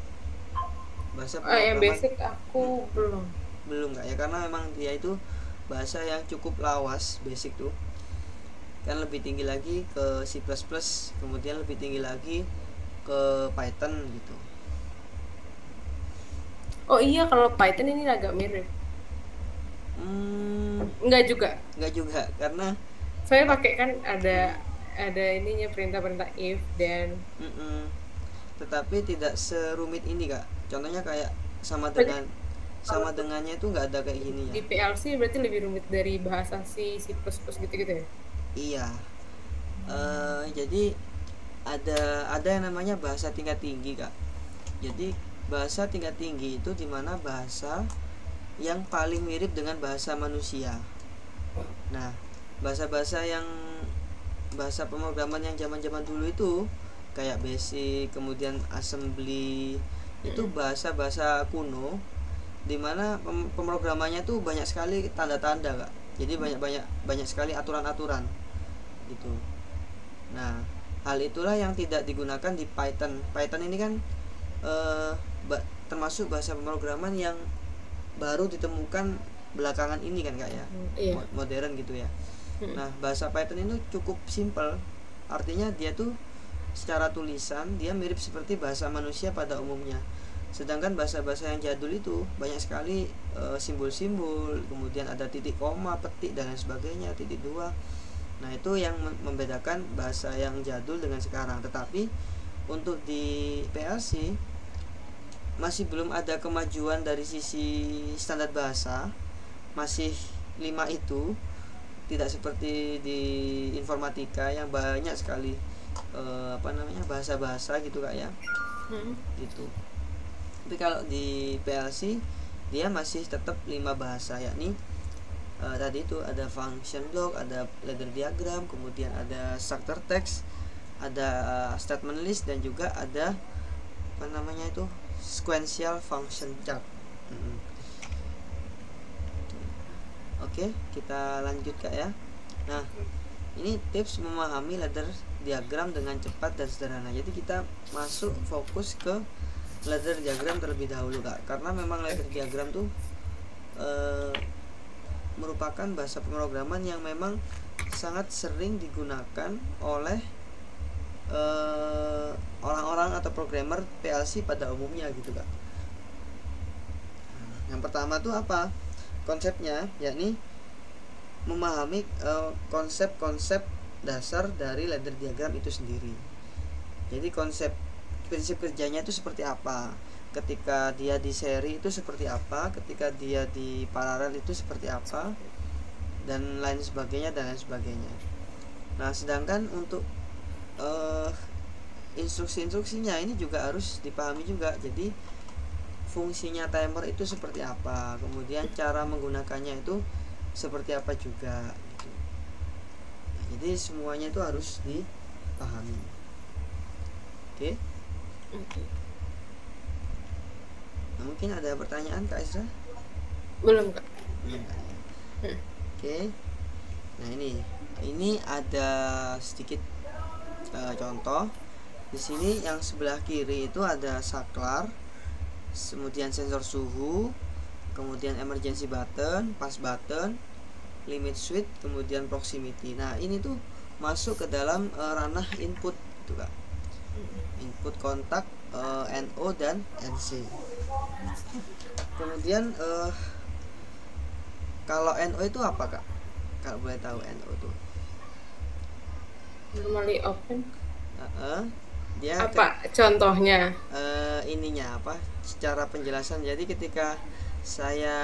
[SPEAKER 1] Bahasa
[SPEAKER 2] yang basic aku
[SPEAKER 1] belum Kak ya, karena memang dia itu bahasa yang cukup lawas. Basic tuh kan lebih tinggi lagi ke C++, kemudian lebih tinggi lagi ke Python gitu.
[SPEAKER 2] Oh iya, kalau Python ini agak mirip. Enggak juga karena
[SPEAKER 1] saya
[SPEAKER 2] pakai kan ada ininya, perintah-perintah if dan
[SPEAKER 1] tetapi tidak serumit ini Kak. Contohnya kayak sama dengannya itu nggak ada kayak gini ya.
[SPEAKER 2] Di PLC berarti lebih rumit dari bahasa C++ gitu-gitu ya?
[SPEAKER 1] Iya. Jadi ada yang namanya bahasa tingkat tinggi Kak. Bahasa tingkat tinggi itu dimana bahasa yang paling mirip dengan bahasa manusia. Nah, bahasa pemrograman yang zaman dulu itu kayak basic, kemudian assembly, itu bahasa kuno dimana pemrogramannya tuh banyak sekali tanda-tanda Kak. Jadi banyak sekali aturan-aturan gitu. Nah, hal itulah yang tidak digunakan di Python. Python ini kan termasuk bahasa pemrograman yang baru ditemukan belakangan ini kan Kak ya. Modern gitu ya. Nah, bahasa Python itu cukup simple. Artinya dia tuh secara tulisan dia mirip seperti bahasa manusia pada umumnya. Sedangkan bahasa-bahasa yang jadul itu banyak sekali simbol-simbol, kemudian ada titik koma, petik dan lain sebagainya, titik dua. Nah, itu yang membedakan bahasa yang jadul dengan sekarang. Tetapi untuk di PLC masih belum ada kemajuan dari sisi standar bahasa, masih 5 itu, tidak seperti di informatika yang banyak sekali bahasa-bahasa gitu Kak ya. Gitu. Tapi kalau di PLC dia masih tetap 5 bahasa, yakni tadi itu ada function block, ada ladder diagram, kemudian ada structure text, ada statement list, dan juga ada sequential function chart. Oke, kita lanjut Kak ya. Nah, ini tips memahami ladder diagram dengan cepat dan sederhana. Jadi kita masuk fokus ke ladder diagram terlebih dahulu Kak, karena memang ladder diagram tuh merupakan bahasa pemrograman yang memang sangat sering digunakan oleh orang-orang atau programmer PLC pada umumnya gitu Kak. Yang pertama tuh apa konsepnya, yakni memahami konsep-konsep dasar dari ladder diagram itu sendiri. Jadi prinsip kerjanya itu seperti apa, ketika dia di seri itu seperti apa, ketika dia di paralel itu seperti apa, dan lain sebagainya. Nah, sedangkan untuk instruksi-instruksinya ini juga harus dipahami juga. Jadi fungsinya timer itu seperti apa, kemudian cara menggunakannya itu seperti apa juga gitu. Nah, jadi semuanya itu harus dipahami. Oke. Nah, mungkin ada pertanyaan Kak Isra?
[SPEAKER 2] Belum Kak.
[SPEAKER 1] Oke. Nah, ini ada sedikit contoh. Di sini yang sebelah kiri itu ada saklar, kemudian sensor suhu, kemudian emergency button, pass button, limit switch, kemudian proximity. Nah, ini tuh masuk ke dalam ranah input gitu Kak. Input kontak NO dan NC. Kemudian kalau NO itu apa Kak? Kalau boleh tahu NO itu?
[SPEAKER 2] Normally open.
[SPEAKER 1] Dia
[SPEAKER 2] apa contohnya?
[SPEAKER 1] Ininya apa? Secara penjelasan. Jadi ketika saya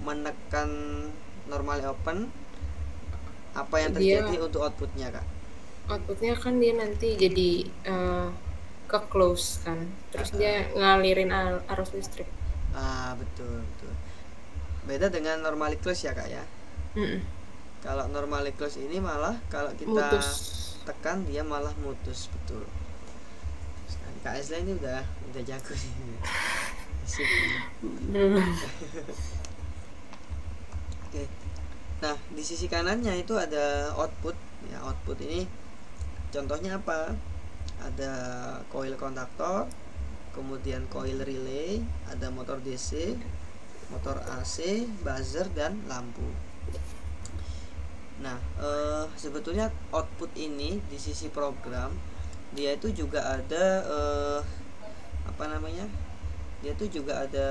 [SPEAKER 1] menekan normally open, apa yang terjadi untuk outputnya Kak?
[SPEAKER 2] Outputnya kan dia nanti jadi ke close kan, terus dia ngalirin arus listrik.
[SPEAKER 1] Betul. Beda dengan normally close ya Kak ya. Kalau normally close ini malah kalau kita mutus. Tekan dia malah mutus, betul. Kak Esla ini udah jago sih. Oke. Nah, di sisi kanannya itu ada output. Ya, output ini contohnya apa? Ada coil kontaktor, kemudian coil relay, ada motor DC, motor AC, buzzer, dan lampu. Nah, sebetulnya output ini di sisi program dia itu juga ada dia tuh juga ada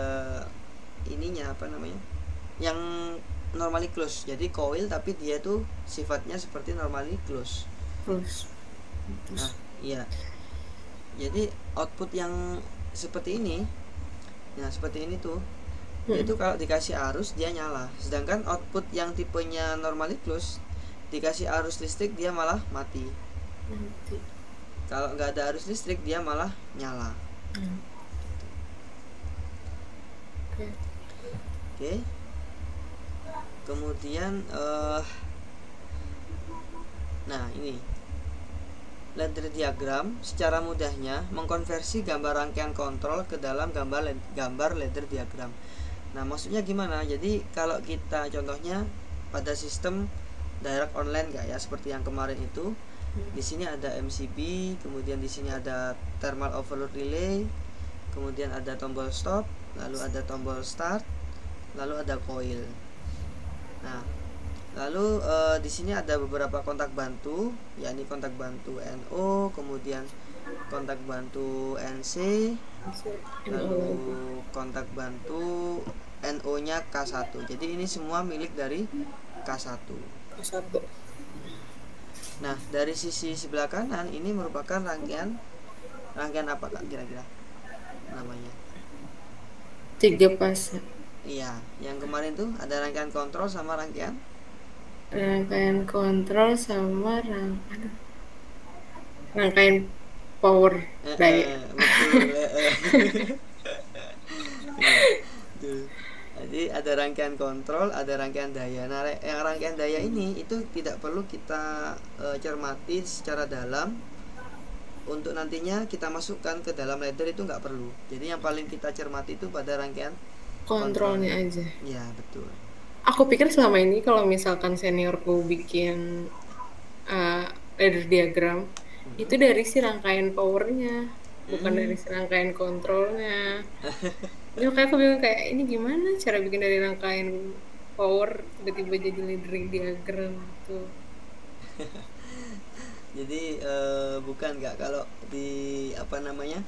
[SPEAKER 1] ininya yang normally close. Jadi coil tapi dia tuh sifatnya seperti normally close. Nah, iya. Jadi output yang seperti ini, nah seperti ini tuh, itu kalau dikasih arus dia nyala. Sedangkan output yang tipenya normally close, dikasih arus listrik dia malah mati. Kalau nggak ada arus listrik dia malah nyala. Oke. Kemudian nah ini ladder diagram secara mudahnya mengkonversi gambar rangkaian kontrol ke dalam gambar ladder diagram. Nah, maksudnya gimana? Jadi kalau kita contohnya pada sistem direct online ya, seperti yang kemarin itu, di sini ada MCB, kemudian di sini ada thermal overload relay, kemudian ada tombol stop, lalu ada tombol start, lalu ada coil. Nah, lalu di sini ada beberapa kontak bantu, yakni kontak bantu NO, kemudian kontak bantu NC, lalu kontak bantu NO-nya K1. Jadi ini semua milik dari K1. Nah, dari sisi sebelah kanan ini merupakan rangkaian Rangkaian apa Kak kira-kira namanya?
[SPEAKER 2] 3 fase.
[SPEAKER 1] Iya, yang kemarin tuh ada rangkaian kontrol sama rangkaian
[SPEAKER 2] Rangkaian kontrol sama rangkaian power daya.
[SPEAKER 1] betul. Iya, tuh. Jadi ada rangkaian kontrol, ada rangkaian daya. Nah, yang rangkaian daya ini itu tidak perlu kita cermati secara dalam. Untuk nantinya kita masukkan ke dalam ladder itu nggak perlu. Jadi yang paling kita cermati itu pada rangkaian
[SPEAKER 2] Kontrolnya aja.
[SPEAKER 1] Ya betul.
[SPEAKER 2] Aku pikir selama ini kalau misalkan seniorku bikin ladder diagram, itu dari si rangkaian powernya, bukan dari si rangkaian kontrolnya. Jadi kayak aku bingung kayak ini gimana cara bikin dari rangkaian power tiba-tiba jadi ladder diagram gitu.
[SPEAKER 1] Jadi bukan nggak, kalau di apa namanya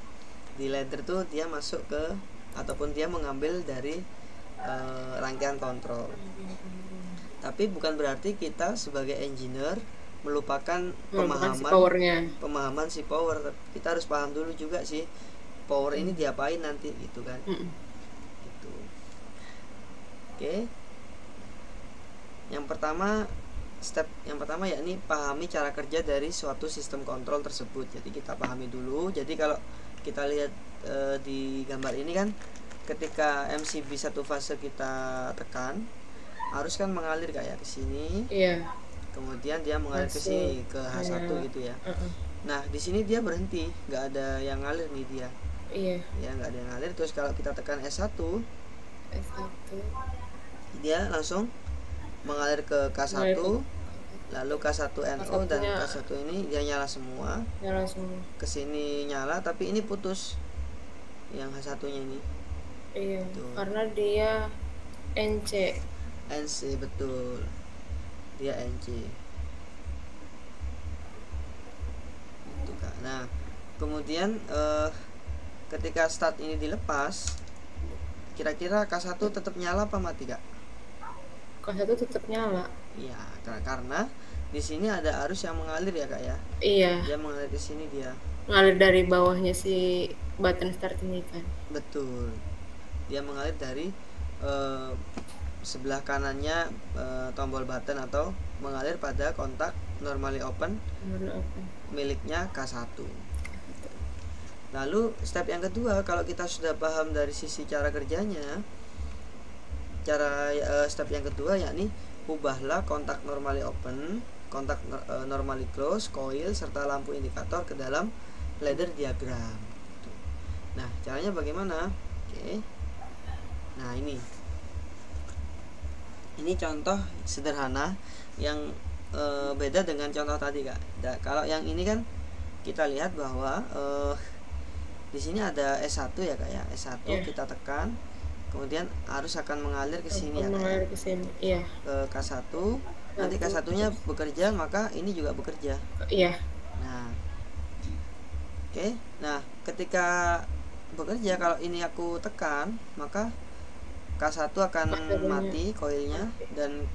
[SPEAKER 1] di ladder tuh dia masuk ke ataupun dia mengambil dari rangkaian kontrol. Tapi bukan berarti kita sebagai engineer melupakan pemahaman si power. Kita harus paham dulu juga sih power ini diapain nanti gitu kan. Gitu. Oke. Step yang pertama yakni pahami cara kerja dari suatu sistem kontrol tersebut. Jadi kita pahami dulu. Jadi kalau kita lihat di gambar ini kan, ketika MCB satu fase kita tekan, arus kan mengalir kayak ke sini.
[SPEAKER 2] Iya.
[SPEAKER 1] Kemudian dia mengalir ke sini ke H1 gitu ya. Nah, di sini dia berhenti, nggak ada yang ngalir nih dia.
[SPEAKER 2] Iya.
[SPEAKER 1] Ya, nggak ada yang ngalir. Terus kalau kita tekan S1, dia langsung mengalir ke K1, lalu K1NO dan K1 ini dia nyala semua. Ke sini nyala, tapi ini putus yang H1-nya ini.
[SPEAKER 2] Iya. Tuh. Karena dia NC,
[SPEAKER 1] betul. Dia NC. Itu Kak. Nah, kemudian ketika start ini dilepas, kira-kira K1 tetap nyala apa mati Kak?
[SPEAKER 2] K1 tetap nyala.
[SPEAKER 1] Iya, karena di sini ada arus yang mengalir ya Kak ya.
[SPEAKER 2] Iya.
[SPEAKER 1] Dia mengalir ke sini, dia
[SPEAKER 2] mengalir dari bawahnya si button start ini kan.
[SPEAKER 1] Betul. Dia mengalir dari sebelah kanannya tombol button, atau mengalir pada kontak normally open miliknya K1. Lalu step yang kedua, kalau kita sudah paham dari sisi cara kerjanya, step yang kedua yakni ubahlah kontak normally open, kontak normally close, coil, serta lampu indikator ke dalam ladder diagram. Nah, caranya bagaimana? Oke. Nah, ini contoh sederhana yang beda dengan contoh tadi Kak. Kalau yang ini kan kita lihat bahwa di sini ada S1 ya Kak ya. S1 kita tekan, kemudian arus akan mengalir ke sini ya Kak.
[SPEAKER 2] Mengalir ke sini. Iya.
[SPEAKER 1] Ke K1. Nanti K1-nya bekerja, maka ini juga bekerja.
[SPEAKER 2] Iya.
[SPEAKER 1] Nah. Oke. Nah, ketika bekerja, kalau ini aku tekan, maka K1 akan mati koilnya, dan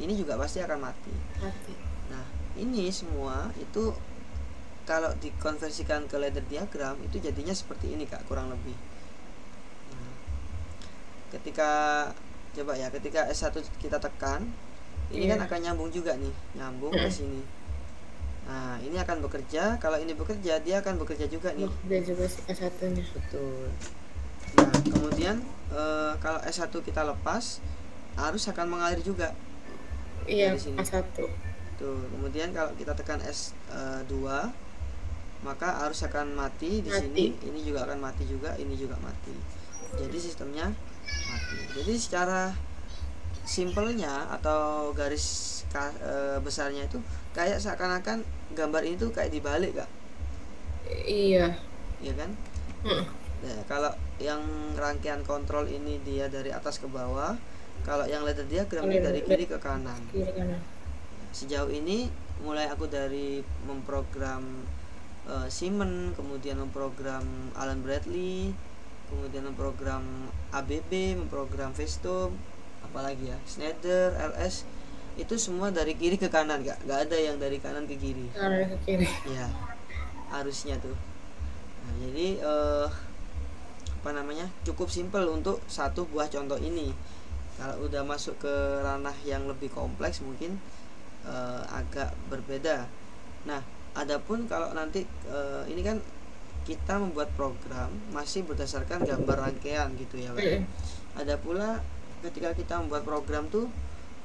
[SPEAKER 1] ini juga pasti akan mati. Nah, ini semua itu kalau dikonversikan ke ladder diagram itu jadinya seperti ini Kak, kurang lebih. Nah, ketika S1 kita tekan, ini kan akan nyambung juga nih, nyambung ke sini. Nah, ini akan bekerja. Kalau ini bekerja, dia akan bekerja juga nih.
[SPEAKER 2] Dia juga S1-nya.
[SPEAKER 1] Betul. Nah, kemudian kalau S1 kita lepas, arus akan mengalir juga.
[SPEAKER 2] Iya, S1.
[SPEAKER 1] Tuh, kemudian kalau kita tekan S2, maka arus akan mati di sini. Ini juga akan mati juga, ini juga mati. Jadi sistemnya mati. Jadi secara simpelnya atau garis besarnya itu kayak seakan-akan gambar ini tuh kayak dibalik Kak.
[SPEAKER 2] Iya.
[SPEAKER 1] Iya kan? Nah, kalau yang rangkaian kontrol ini dia dari atas ke bawah, kalau yang ladder diagram ini dari kiri ke kanan. Sejauh ini mulai aku dari memprogram Siemens, kemudian memprogram Allen Bradley, kemudian memprogram ABB, memprogram Vestum, apalagi ya, Schneider, LS, itu semua dari kiri ke kanan Kak. Gak ada yang dari kanan ke kiri.
[SPEAKER 2] Kanan ke kiri.
[SPEAKER 1] Ya, arusnya tuh. Nah, jadi apa namanya, cukup simpel untuk satu buah contoh ini. Kalau udah masuk ke ranah yang lebih kompleks mungkin agak berbeda. Nah, adapun kalau nanti ini kan kita membuat program masih berdasarkan gambar rangkaian gitu ya Pak. Ada pula ketika kita membuat program tuh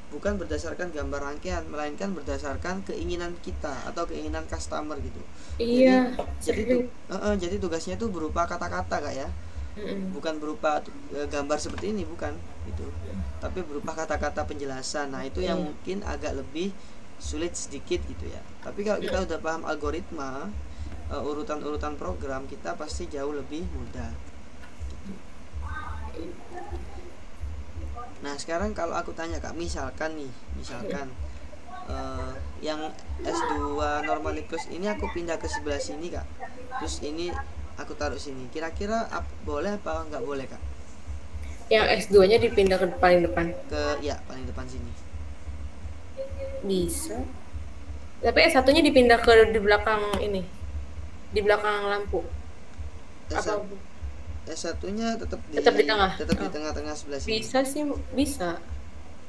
[SPEAKER 1] bukan berdasarkan gambar rangkaian, melainkan berdasarkan keinginan kita atau keinginan customer gitu.
[SPEAKER 2] Iya,
[SPEAKER 1] Jadi tugasnya itu berupa kata-kata Kak ya. Bukan berupa gambar seperti ini, bukan gitu. Tapi berupa kata-kata penjelasan. Nah, itu yang mungkin agak lebih sulit sedikit gitu ya. Tapi kalau kita udah paham algoritma, urutan-urutan program, kita pasti jauh lebih mudah gitu. Nah, sekarang kalau aku tanya Kak, misalkan yang S2 Normaliklus ini aku pindah ke sebelah sini Kak, terus ini aku taruh sini, kira-kira boleh apa nggak boleh Kak?
[SPEAKER 2] Yang S2-nya dipindah ke paling depan?
[SPEAKER 1] Paling depan sini.
[SPEAKER 2] Bisa. Tapi S1-nya dipindah ke di belakang ini, di belakang lampu.
[SPEAKER 1] S1-nya tetap di
[SPEAKER 2] tengah.
[SPEAKER 1] Tetap di tengah-tengah sebelah sini.
[SPEAKER 2] Bisa sih, bisa.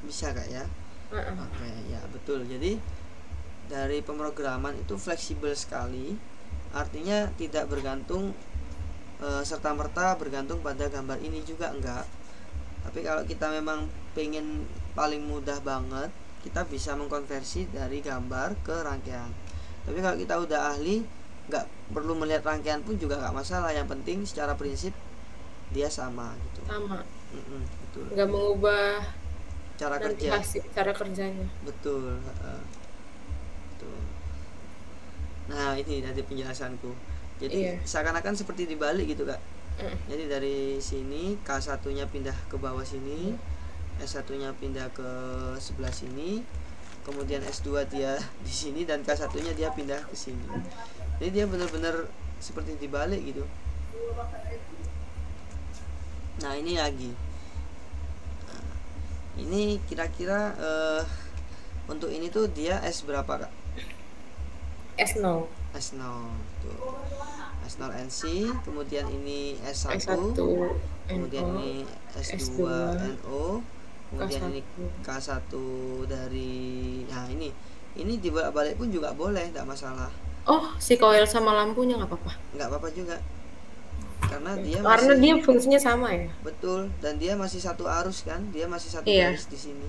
[SPEAKER 1] Bisa Kak ya. Oke, ya betul. Jadi dari pemrograman itu fleksibel sekali. Artinya tidak bergantung serta-merta bergantung pada gambar ini juga enggak. Tapi kalau kita memang pengen paling mudah banget, kita bisa mengkonversi dari gambar ke rangkaian. Tapi kalau kita udah ahli, nggak perlu melihat rangkaian pun juga nggak masalah. Yang penting secara prinsip dia sama gitu.
[SPEAKER 2] Sama.
[SPEAKER 1] Betul.
[SPEAKER 2] Nggak mengubah
[SPEAKER 1] cara
[SPEAKER 2] kerjanya.
[SPEAKER 1] Betul. Betul. Nah, ini dari penjelasanku. Jadi seakan-akan seperti dibalik gitu Kak. Jadi dari sini K1-nya pindah ke bawah sini, S1-nya pindah ke sebelah sini, kemudian S2 dia di sini, dan K1-nya dia pindah ke sini. Jadi dia benar-benar seperti dibalik gitu. Nah, ini lagi. Ini kira-kira untuk ini tuh dia S berapa Kak?
[SPEAKER 2] S0
[SPEAKER 1] tuh. S0 NC, kemudian ini S1, kemudian ini S2 NO, kemudian ini K1 dari, nah ini dibalik pun juga boleh, tidak masalah.
[SPEAKER 2] Oh, si coil sama lampunya nggak apa-apa?
[SPEAKER 1] Nggak apa-apa juga, karena dia
[SPEAKER 2] fungsinya sama ya.
[SPEAKER 1] Betul, dan dia masih satu arus kan, dia masih satu garis di sini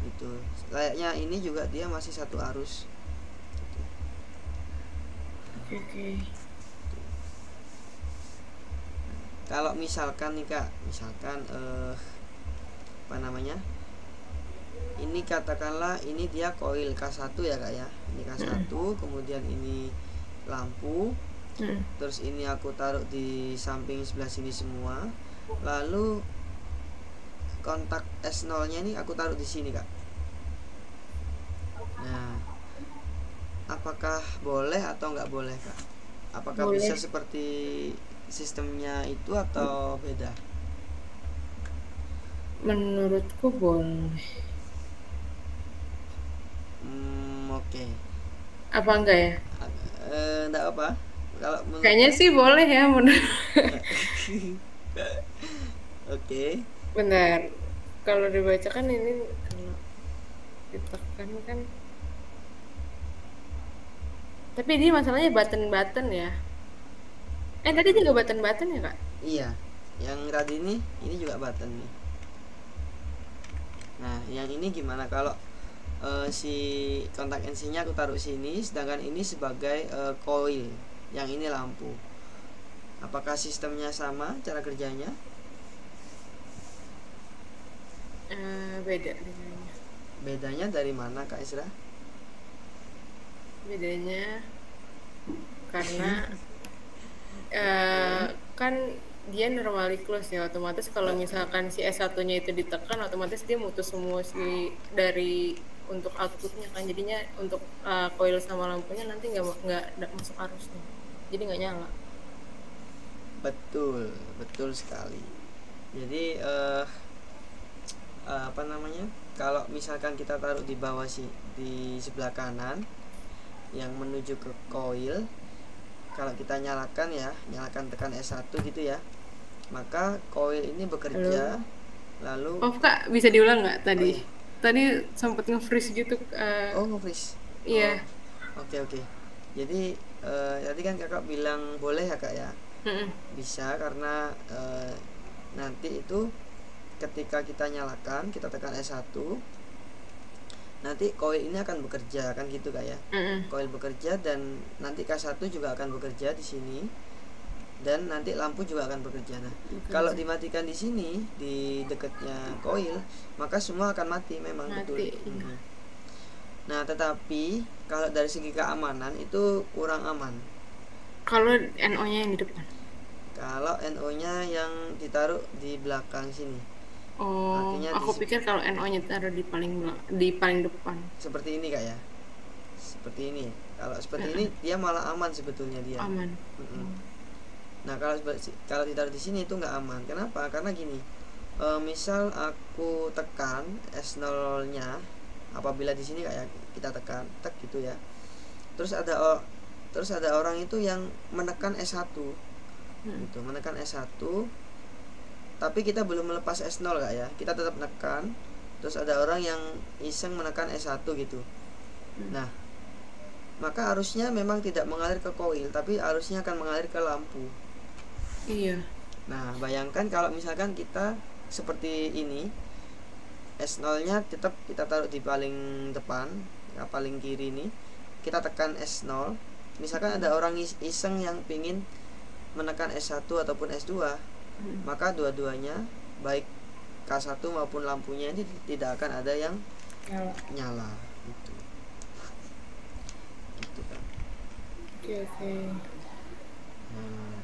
[SPEAKER 1] gitu. Layaknya ini juga dia masih satu arus gitu.
[SPEAKER 2] Oke.
[SPEAKER 1] Kalau misalkan nih Kak, apa namanya, ini katakanlah ini dia koil K1 ya Kak ya, ini K1, kemudian ini lampu, terus ini aku taruh di samping sebelah sini semua, lalu kontak S0 nya ini aku taruh di sini Kak. Nah, apakah boleh atau nggak boleh Kak? Apakah bisa seperti sistemnya itu atau beda?
[SPEAKER 2] Menurutku boleh.
[SPEAKER 1] Oke.
[SPEAKER 2] Apa enggak ya?
[SPEAKER 1] Enggak apa. Kalau
[SPEAKER 2] kayaknya sih boleh ya menurut.
[SPEAKER 1] Oke.
[SPEAKER 2] Benar. Kalau dibacakan ini kalau ditekan kan. Tapi dia masalahnya button ya. Tadi juga button ya Kak?
[SPEAKER 1] Iya, yang tadi ini juga button nih. Nah, yang ini gimana kalau si kontak NC-nya aku taruh sini, sedangkan ini sebagai coil, yang ini lampu. Apakah sistemnya sama cara kerjanya?
[SPEAKER 2] Beda.
[SPEAKER 1] Bedanya dari mana Kak Isra?
[SPEAKER 2] Bedanya karena kan dia normally close ya, otomatis kalau misalkan si S1-nya itu ditekan, otomatis dia mutus semua dari untuk outputnya kan, jadinya untuk coil sama lampunya nanti nggak masuk arusnya, jadi nggak nyala.
[SPEAKER 1] Betul sekali. Jadi apa namanya, kalau misalkan kita taruh di bawah di sebelah kanan yang menuju ke coil, kalau kita nyalakan ya, nyalakan tekan S1 gitu ya, maka coil ini bekerja. Lalu
[SPEAKER 2] Kak, bisa diulang nggak
[SPEAKER 1] oh
[SPEAKER 2] tadi?
[SPEAKER 1] iya,
[SPEAKER 2] Tadi sempat nge-freeze gitu.
[SPEAKER 1] oh nge-freeze.
[SPEAKER 2] Iya.
[SPEAKER 1] Oke. Jadi tadi kan kakak bilang boleh ya kak ya,
[SPEAKER 2] Mm-mm.
[SPEAKER 1] bisa karena nanti itu ketika kita nyalakan, kita tekan S1, nanti coil ini akan bekerja kan gitu kak ya.
[SPEAKER 2] Mm-mm.
[SPEAKER 1] Coil bekerja dan nanti K1 juga akan bekerja di sini, dan nanti lampu juga akan bekerja. Nah, kalau dimatikan di sini di dekatnya coil, maka semua akan mati memang.
[SPEAKER 2] Mati,
[SPEAKER 1] betul.
[SPEAKER 2] iya.
[SPEAKER 1] Nah, tetapi kalau dari segi keamanan itu kurang aman.
[SPEAKER 2] Kalau NO-nya yang di depan.
[SPEAKER 1] Kalau NO-nya yang ditaruh di belakang sini.
[SPEAKER 2] Oh,
[SPEAKER 1] Artinya
[SPEAKER 2] aku pikir kalau NO-nya taruh di paling depan.
[SPEAKER 1] seperti ini kak ya. Seperti ini. Kalau seperti ini dia malah aman sebetulnya dia.
[SPEAKER 2] Aman.
[SPEAKER 1] Nah, kalau ditaruh di sini itu nggak aman. Kenapa? Karena gini. Misal aku tekan S0-nya, apabila di sini kayak kita tekan tek gitu ya. Terus ada orang itu yang menekan S1. Gitu, menekan S1. Tapi kita belum melepas S0 kak ya. Kita tetap menekan. Terus ada orang yang iseng menekan S1 gitu. Nah, maka arusnya memang tidak mengalir ke coil, tapi arusnya akan mengalir ke lampu.
[SPEAKER 2] Iya.
[SPEAKER 1] Nah, bayangkan kalau misalkan kita seperti ini, S0-nya tetap kita taruh di paling depan, ya, paling kiri ini. Kita tekan S0. Misalkan ada orang iseng yang pingin menekan S1 ataupun S2, maka dua-duanya, baik K1 maupun lampunya ini tidak akan ada yang nyala. Gitu kan.
[SPEAKER 2] Oke.
[SPEAKER 1] Nah,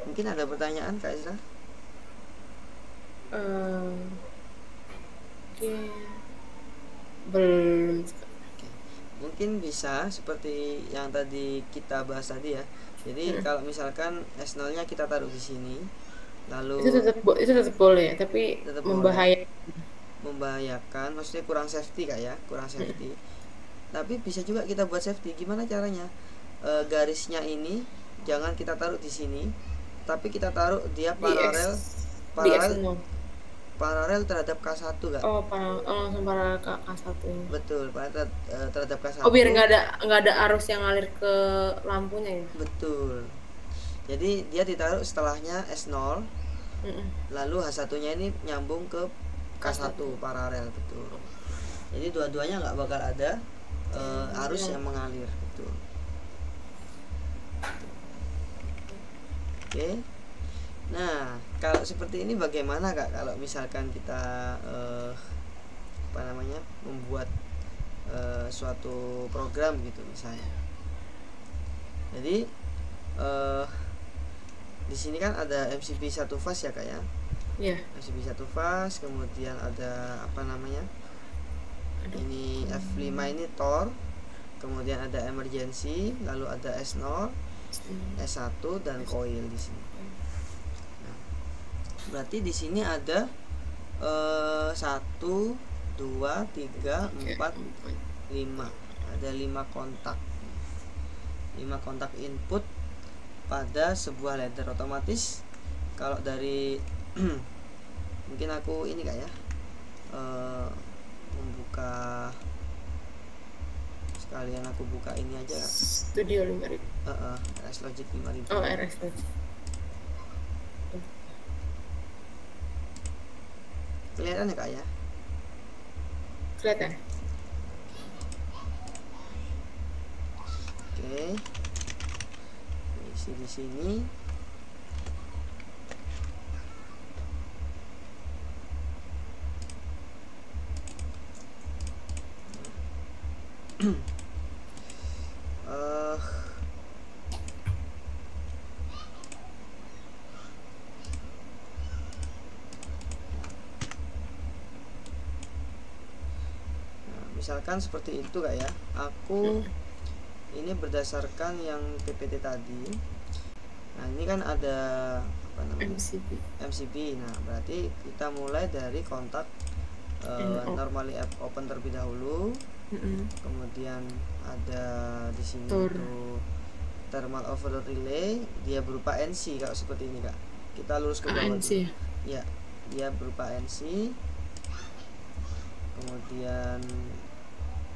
[SPEAKER 1] mungkin ada pertanyaan Kak Isra?
[SPEAKER 2] Belum.
[SPEAKER 1] Mungkin bisa seperti yang tadi kita bahas tadi ya. Jadi kalau misalkan S0-nya kita taruh di sini, lalu
[SPEAKER 2] itu tetap boleh, tapi
[SPEAKER 1] tetap membahayakan, maksudnya kurang safety kak ya, kurang safety. Tapi bisa juga kita buat safety. Gimana caranya? Garisnya ini jangan kita taruh di sini, tapi kita taruh dia paralel terhadap K1 kak.
[SPEAKER 2] Langsung paralel ke K1 ini.
[SPEAKER 1] Betul, paralel terhadap K1.
[SPEAKER 2] Biar nggak ada arus yang ngalir ke lampunya ya.
[SPEAKER 1] Betul. Jadi dia ditaruh setelahnya S0. Lalu H1-nya ini nyambung ke K1 paralel, betul. Jadi dua-duanya nggak bakal ada arus yang mengalir, betul. Oke. Nah, kalau seperti ini bagaimana kak? Kalau misalkan kita membuat suatu program gitu misalnya. Jadi di sini kan ada MCB 1 fase ya kak ya.
[SPEAKER 2] Iya.
[SPEAKER 1] MCB 1 fase, kemudian ada ini F5 ini Tor, kemudian ada emergency, lalu ada S0, S1 dan coil di sini. Nah, berarti di sini ada 1, 2, 3, 4, 5. Ada 5 kontak. 5 kontak input pada sebuah ladder. Otomatis kalau dari mungkin aku ini kak ya, membuka sekalian, aku buka ini aja kak.
[SPEAKER 2] Studio 5000.
[SPEAKER 1] RS Logic 5000.
[SPEAKER 2] RS Logic.
[SPEAKER 1] Kelihatan ya kak ya?
[SPEAKER 2] Kelihatan.
[SPEAKER 1] Oke. Isi di sini. Misalkan seperti itu kak ya. Aku ini berdasarkan yang PPT tadi. Nah, ini kan ada MCB. Nah, berarti kita mulai dari kontak normally open terlebih dahulu. Kemudian ada di sini itu thermal overload relay, dia berupa NC kalau seperti ini kak. Kita lurus ke bawah
[SPEAKER 2] ANC
[SPEAKER 1] dulu. Ya, dia berupa NC. Kemudian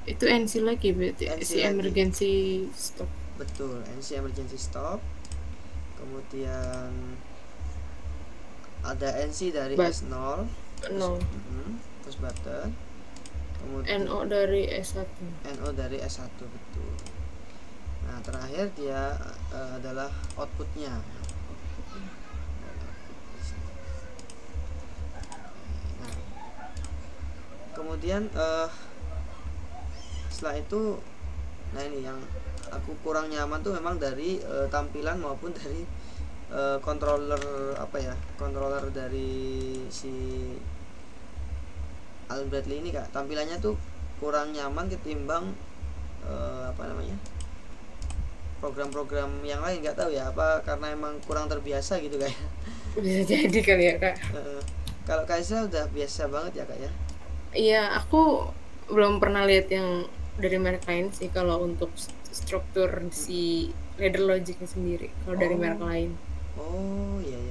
[SPEAKER 2] itu NC lagi berarti,
[SPEAKER 1] NC
[SPEAKER 2] si
[SPEAKER 1] lagi.
[SPEAKER 2] emergency stop.
[SPEAKER 1] Betul, NC emergency stop. Kemudian ada NC dari S0 push button. Kemudian
[SPEAKER 2] NO dari S1.
[SPEAKER 1] NO dari S1, betul. Nah, terakhir dia adalah outputnya. Nah, kemudian setelah itu, nah ini yang aku kurang nyaman tuh memang dari tampilan maupun dari controller controller dari si Allen Bradley ini kak. Tampilannya tuh kurang nyaman ketimbang program-program yang lain. Nggak tahu ya apa karena emang kurang terbiasa gitu kayak.
[SPEAKER 2] Bisa jadi kali ya kak.
[SPEAKER 1] Kalau Kaisa udah biasa banget ya kak ya.
[SPEAKER 2] Iya, aku belum pernah lihat yang dari merek lain sih kalau untuk struktur si ladder logicnya sendiri kalau dari merek lain.
[SPEAKER 1] Oh iya.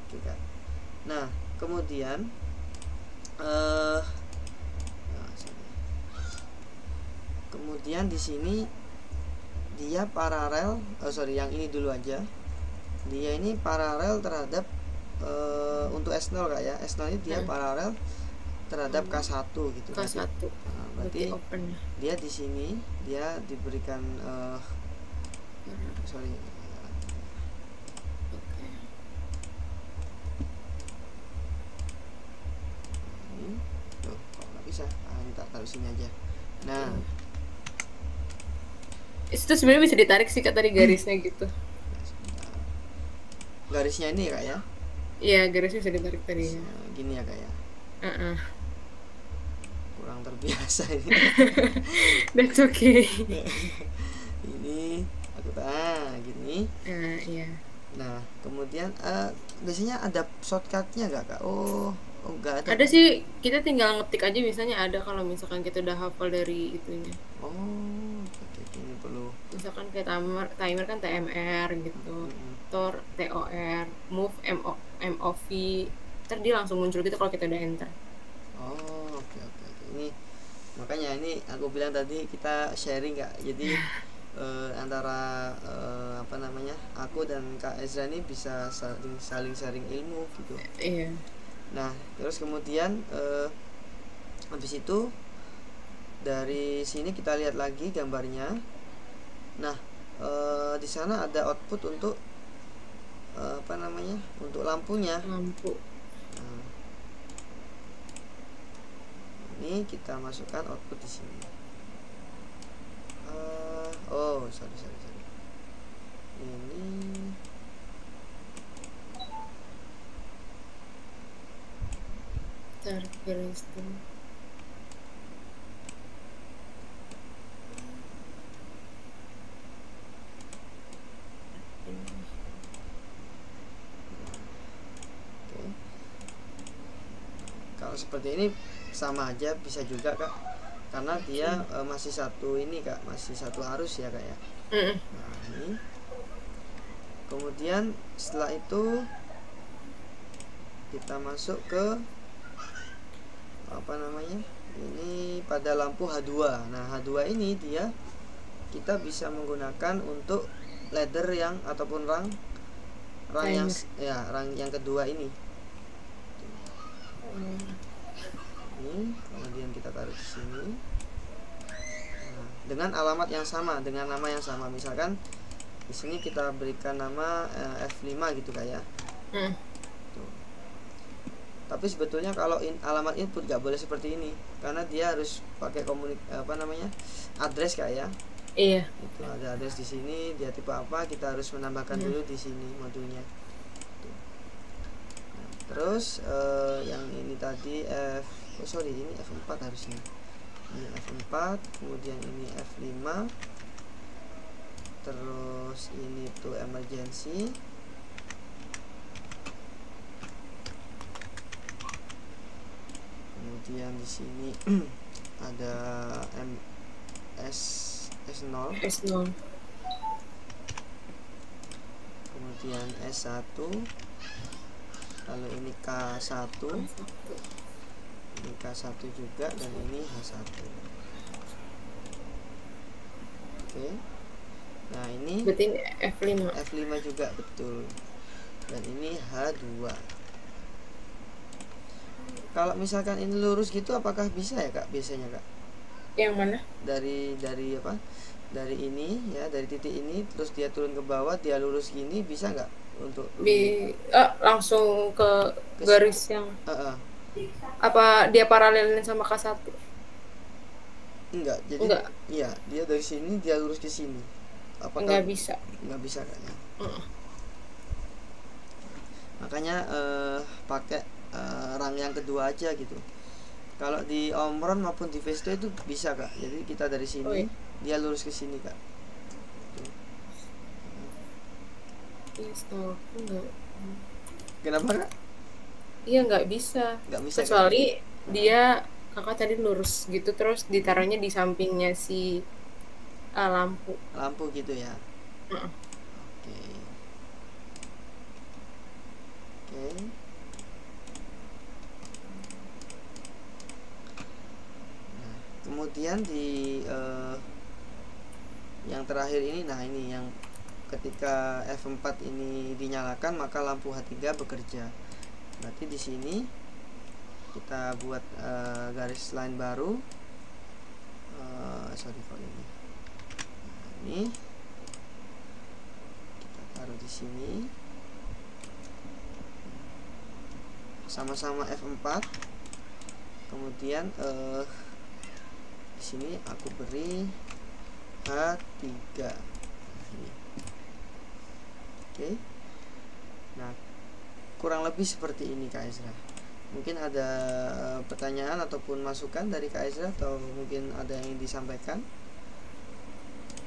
[SPEAKER 1] Oke kak. Nah kemudian kemudian di sini dia paralel, yang ini dulu aja. Dia ini paralel terhadap untuk S0 kak ya. S0 ini dia paralel terhadap K1 gitu.
[SPEAKER 2] K1.
[SPEAKER 1] Nah, berarti
[SPEAKER 2] open.
[SPEAKER 1] Dia di sini dia diberikan bisa kita taruh sini aja. Nah
[SPEAKER 2] itu sebenarnya bisa ditarik sih kak tadi garisnya gitu.
[SPEAKER 1] Garisnya ini kak ya?
[SPEAKER 2] Iya, garisnya bisa ditarik tadi ya.
[SPEAKER 1] Gini ya kak ya? Kurang terbiasa ini.
[SPEAKER 2] That's okay.
[SPEAKER 1] Ini aku gini.
[SPEAKER 2] Iya.
[SPEAKER 1] Nah kemudian biasanya ada shortcutnya gak kak? Oh enggak ada.
[SPEAKER 2] Ada sih, kita tinggal ngetik aja misalnya ada kalau misalkan kita udah hafal dari itunya.
[SPEAKER 1] Ini perlu.
[SPEAKER 2] Misalkan kayak timer kan TMR gitu, tor TOR, move MOV, ntar dia langsung muncul gitu kalau kita udah enter.
[SPEAKER 1] Oke. Ini makanya ini aku bilang tadi kita sharing kak. Jadi antara aku dan Kak Ezra ini bisa saling sharing ilmu gitu.
[SPEAKER 2] Iya.
[SPEAKER 1] Nah terus kemudian habis itu dari sini kita lihat lagi gambarnya. Nah di sana ada output untuk untuk lampunya.
[SPEAKER 2] Lampu.
[SPEAKER 1] Nah, ini kita masukkan output di sini. Sorry. Ini
[SPEAKER 2] tarik garis tuh.
[SPEAKER 1] Kalau seperti ini sama aja bisa juga kak, karena dia masih satu ini kak, masih satu arus ya kak ya. Nah ini kemudian setelah itu kita masuk ke ini pada lampu H2. Nah H2 ini dia kita bisa menggunakan untuk ladder yang ataupun rang yang kedua ini. Ini kemudian kita taruh di sini. Nah, dengan alamat yang sama, dengan nama yang sama. Misalkan di sini kita berikan nama F5 gitu kayak. Tapi sebetulnya kalau alamat input gak boleh seperti ini, karena dia harus pakai address kayak.
[SPEAKER 2] Iya.
[SPEAKER 1] Itu ada address di sini, dia tipe apa, kita harus menambahkan dulu di sini modulnya. Nah, terus yang ini tadi ini F4 harusnya. Ini F4, kemudian ini F5. Terus ini tuh emergency. Kemudian di sini ada S0,
[SPEAKER 2] S0,
[SPEAKER 1] kemudian S1, lalu ini K1, ini K1 juga, dan ini H1. Oke. Nah, ini
[SPEAKER 2] berarti ini F5.
[SPEAKER 1] F5 juga, betul. Dan ini H2. Kalau misalkan ini lurus gitu, apakah bisa ya Kak biasanya Kak?
[SPEAKER 2] Yang mana?
[SPEAKER 1] Dari apa? Dari ini ya, dari titik ini terus dia turun ke bawah, dia lurus gini, bisa nggak untuk
[SPEAKER 2] langsung ke garis yang apa dia paralelin sama K1?
[SPEAKER 1] Enggak, jadi
[SPEAKER 2] enggak.
[SPEAKER 1] Iya, dia dari sini dia lurus ke sini. Apakah
[SPEAKER 2] nggak bisa?
[SPEAKER 1] Nggak bisa kayaknya. Makanya pakai rang yang kedua aja gitu. Kalau di Omron maupun di Vesto itu bisa Kak. Jadi kita dari sini dia lurus ke sini Kak.
[SPEAKER 2] Iya, setahu aku nggak.
[SPEAKER 1] Kenapa Kak?
[SPEAKER 2] Iya, nggak bisa. Kecuali Kak, dia kakak tadi lurus gitu terus ditaruhnya di sampingnya si lampu
[SPEAKER 1] gitu ya. Oke. Nah, kemudian di yang terakhir ini, nah ini yang ketika F4 ini dinyalakan maka lampu H3 bekerja. Berarti di sini kita buat garis line baru. Sorry kalau ini. Nah, ini kita taruh di sini. Sama-sama F4. Kemudian di sini aku beri H3. Oke. Nah, kurang lebih seperti ini Kak Ezra. Mungkin ada pertanyaan ataupun masukan dari Kak Ezra, atau mungkin ada yang disampaikan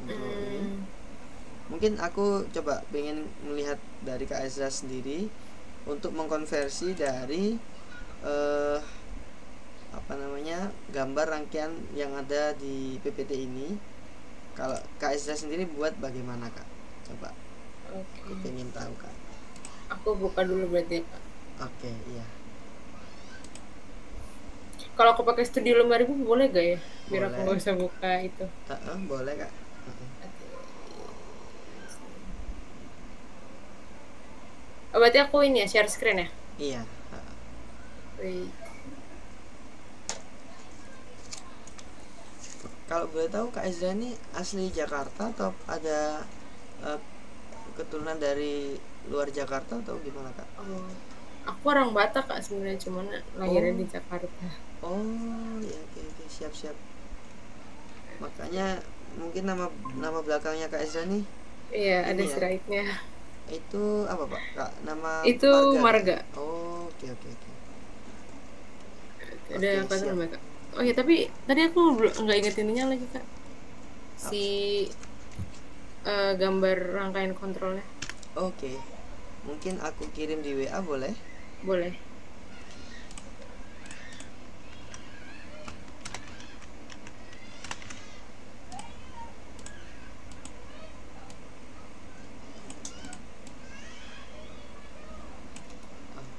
[SPEAKER 1] untuk ini. Mungkin aku coba pengen melihat dari Kak Ezra sendiri untuk mengkonversi dari gambar rangkaian yang ada di PPT ini. Kalau Kak Ezra sendiri buat bagaimana Kak? Coba. Aku pengen tahu Kak.
[SPEAKER 2] Aku buka dulu berarti Kak.
[SPEAKER 1] Oke, iya.
[SPEAKER 2] Kalau aku pakai Studio 5000 boleh gak ya? Biar aku nggak usah buka itu.
[SPEAKER 1] Boleh Kak.
[SPEAKER 2] Berarti aku ini ya, share screen ya?
[SPEAKER 1] Iya.
[SPEAKER 2] Wait.
[SPEAKER 1] Kalau boleh tahu Kak Ezra ini asli Jakarta atau ada keturunan dari luar Jakarta atau gimana Kak?
[SPEAKER 2] Aku orang Batak Kak sebenarnya, cuman lahirnya di Jakarta.
[SPEAKER 1] Oh ya, oke, siap. Makanya mungkin nama belakangnya Kak Ezra nih.
[SPEAKER 2] Iya, ada siraitnya.
[SPEAKER 1] Itu apa Pak? Kak, nama
[SPEAKER 2] itu marga.
[SPEAKER 1] Oh, oke.
[SPEAKER 2] Ada apa namanya Kak? Oh ya, tapi tadi aku nggak inget ininya lagi Kak. Si gambar rangkaian kontrolnya.
[SPEAKER 1] Oke. Mungkin aku kirim di WA boleh?
[SPEAKER 2] Boleh.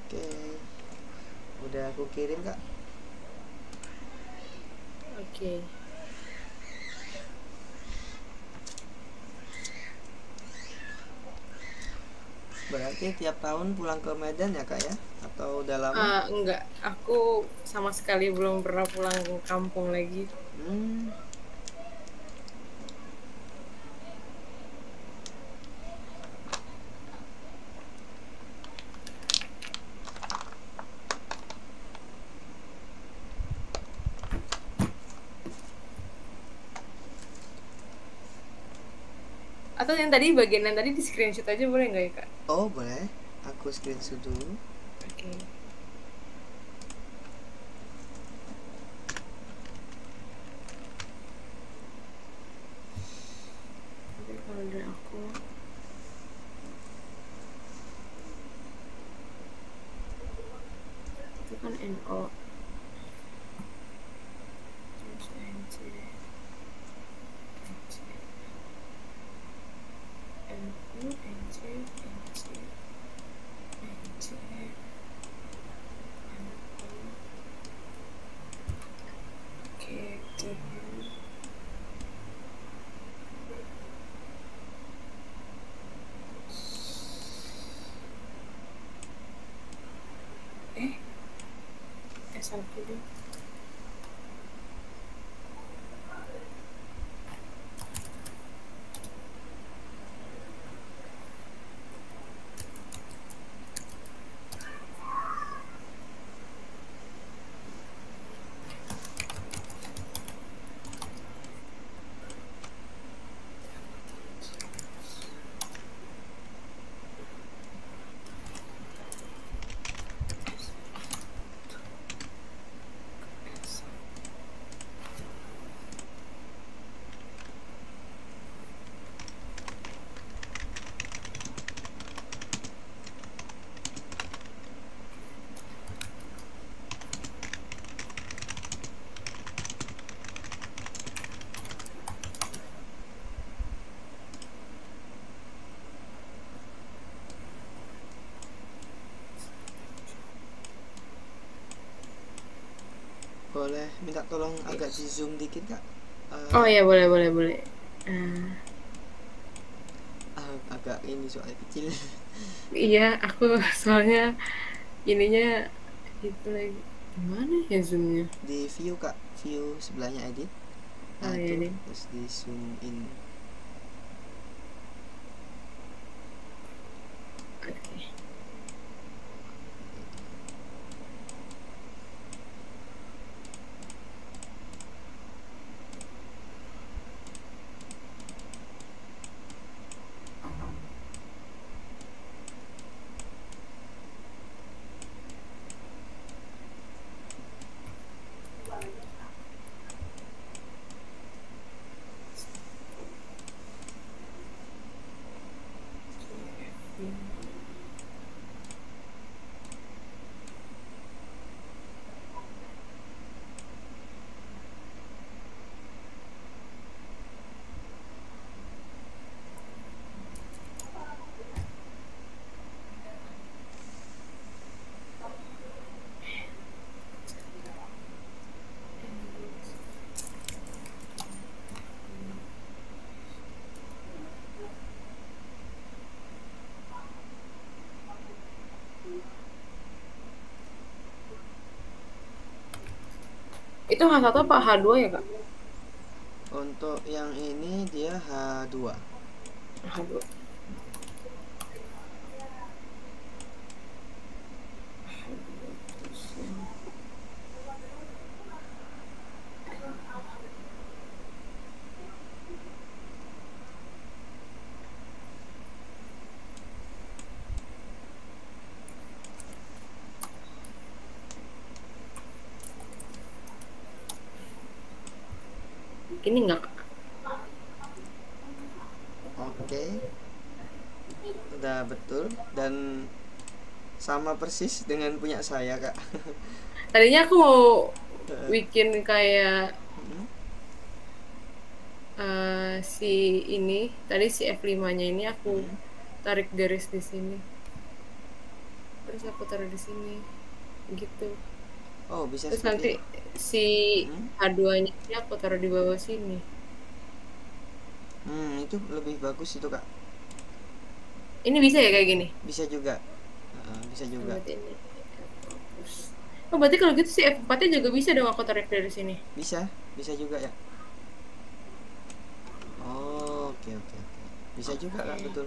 [SPEAKER 1] Oke. Udah aku kirim Kak.
[SPEAKER 2] Oke.
[SPEAKER 1] Berarti tiap tahun pulang ke Medan ya Kak ya? Atau udah lama?
[SPEAKER 2] Enggak, aku sama sekali belum pernah pulang ke kampung lagi. Atau yang tadi bagian yang tadi di screenshot aja boleh nggak ya Kak?
[SPEAKER 1] Oh boleh, aku screenshot dulu.
[SPEAKER 2] Oke. Tapi kalau dari aku itu kan NO terus NC S1 dulu.
[SPEAKER 1] Boleh minta tolong agak di zoom dikit kak.
[SPEAKER 2] Oh ya, boleh.
[SPEAKER 1] Agak ini soal kecil.
[SPEAKER 2] Iya, aku soalnya ininya itu lagi gimana ya zoomnya?
[SPEAKER 1] Di view kak, view sebelahnya edit. Nah
[SPEAKER 2] Iya
[SPEAKER 1] itu
[SPEAKER 2] deh.
[SPEAKER 1] terus di zoom in.
[SPEAKER 2] Oke. Itu H1 apa H2 ya, Kak?
[SPEAKER 1] Untuk yang ini dia H2.
[SPEAKER 2] H2. Ini enggak, Kak?
[SPEAKER 1] Oke, udah betul dan sama persis dengan punya saya kak.
[SPEAKER 2] Tadinya aku mau bikin kayak si ini, tadi si F5-nya ini aku tarik garis di sini. Terus aku taruh di sini. Gitu.
[SPEAKER 1] Oh bisa
[SPEAKER 2] Terus
[SPEAKER 1] seperti
[SPEAKER 2] nanti si H2-nya ini aku taruh di bawah sini.
[SPEAKER 1] itu lebih bagus itu kak.
[SPEAKER 2] Ini bisa ya kayak gini?
[SPEAKER 1] Bisa juga. Bisa juga.
[SPEAKER 2] Oh, berarti kalau gitu si F4-nya juga bisa dong aku tarik dari sini?
[SPEAKER 1] Bisa juga ya. Oh, oke. Bisa juga kak, betul.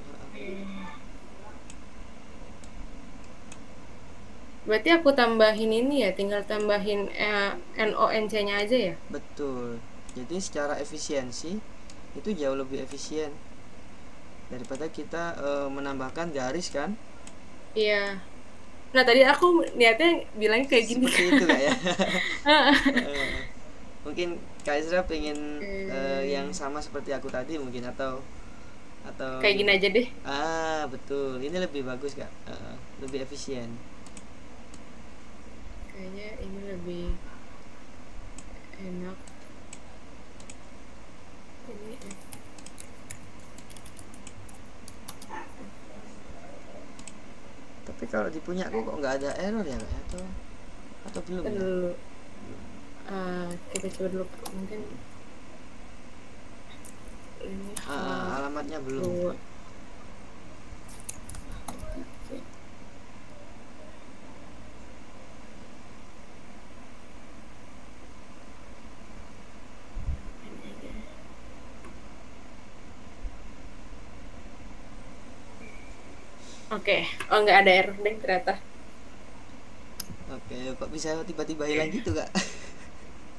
[SPEAKER 2] Berarti aku tambahin ini ya, tinggal tambahin NONC-nya aja ya?
[SPEAKER 1] Betul. Jadi secara efisiensi itu jauh lebih efisien daripada kita menambahkan garis kan?
[SPEAKER 2] Iya. Nah tadi aku niatnya bilangnya kayak gini.
[SPEAKER 1] Seperti itu kak ya. Mungkin Kak Isra pengen yang sama seperti aku tadi mungkin atau
[SPEAKER 2] kayak gini aja deh.
[SPEAKER 1] Betul. Ini lebih bagus kak. Lebih efisien.
[SPEAKER 2] Kayaknya ini lebih enak. Ini
[SPEAKER 1] Tapi kalau dipunya aku kok nggak ada error ya kak? Atau belum ya?
[SPEAKER 2] dulu. Kita coba dulu mungkin ini
[SPEAKER 1] alamatnya belum.
[SPEAKER 2] Oke. Oh, nggak ada error deh ternyata.
[SPEAKER 1] Oke, kok bisa tiba-tiba hilang gitu kak?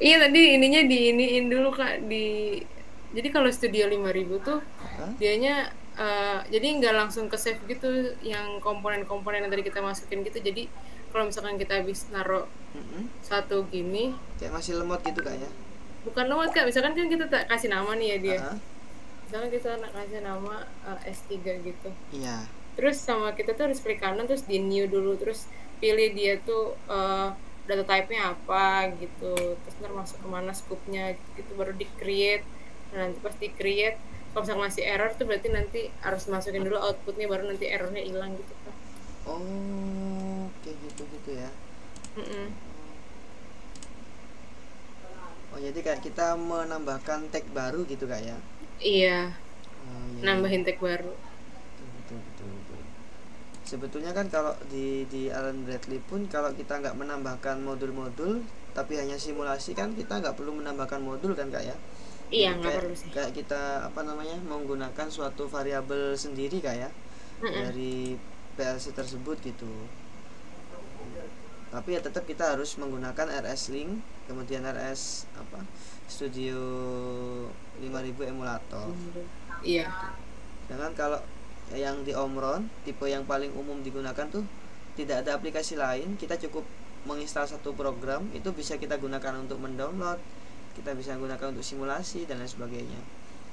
[SPEAKER 2] Iya, tadi ininya diiniin dulu Kak, jadi kalau Studio 5000 tuh
[SPEAKER 1] Hah?
[SPEAKER 2] dianya jadi nggak langsung ke save gitu yang komponen-komponen yang tadi kita masukin gitu. Jadi kalau misalkan kita habis naruh
[SPEAKER 1] Mm-mm.
[SPEAKER 2] satu gini,
[SPEAKER 1] Kayak masih lemot gitu kak ya?
[SPEAKER 2] bukan nomor Kak, misalkan kan kita kasih nama nih ya dia.
[SPEAKER 1] Ah,
[SPEAKER 2] Misalkan kita kasih nama S3 gitu.
[SPEAKER 1] iya.
[SPEAKER 2] Terus sama kita tuh harus klik kanan terus di new dulu, terus pilih dia tuh data type-nya apa gitu, terus ntar masuk kemana scope-nya gitu, baru di create. Nah, nanti pas di create kalau misalnya masih error tuh berarti nanti harus masukin dulu outputnya, baru nanti errornya hilang gitu kan.
[SPEAKER 1] Oh, kayak gitu-gitu ya.
[SPEAKER 2] Mm-mm.
[SPEAKER 1] Oh, jadi kayak kita menambahkan tag baru gitu kak ya?
[SPEAKER 2] Iya,
[SPEAKER 1] Oh, iya, iya.
[SPEAKER 2] nambahin tag baru.
[SPEAKER 1] Betul, betul, betul, betul. Sebetulnya kan kalau di Allen Bradley pun kalau kita nggak menambahkan modul-modul tapi hanya simulasi kan kita nggak perlu menambahkan modul kan kak ya?
[SPEAKER 2] Iya,
[SPEAKER 1] Jadi
[SPEAKER 2] nggak
[SPEAKER 1] kayak
[SPEAKER 2] perlu sih.
[SPEAKER 1] kayak kita apa namanya menggunakan suatu variabel sendiri kak ya
[SPEAKER 2] Mm-mm.
[SPEAKER 1] dari PLC tersebut gitu. Tapi ya tetap kita harus menggunakan RS Link, kemudian RS apa Studio 5000 emulator.
[SPEAKER 2] Iya.
[SPEAKER 1] Sedangkan kalau yang di Omron tipe yang paling umum digunakan tuh tidak ada aplikasi lain, kita cukup menginstal satu program, itu bisa kita gunakan untuk mendownload, kita bisa gunakan untuk simulasi dan lain sebagainya.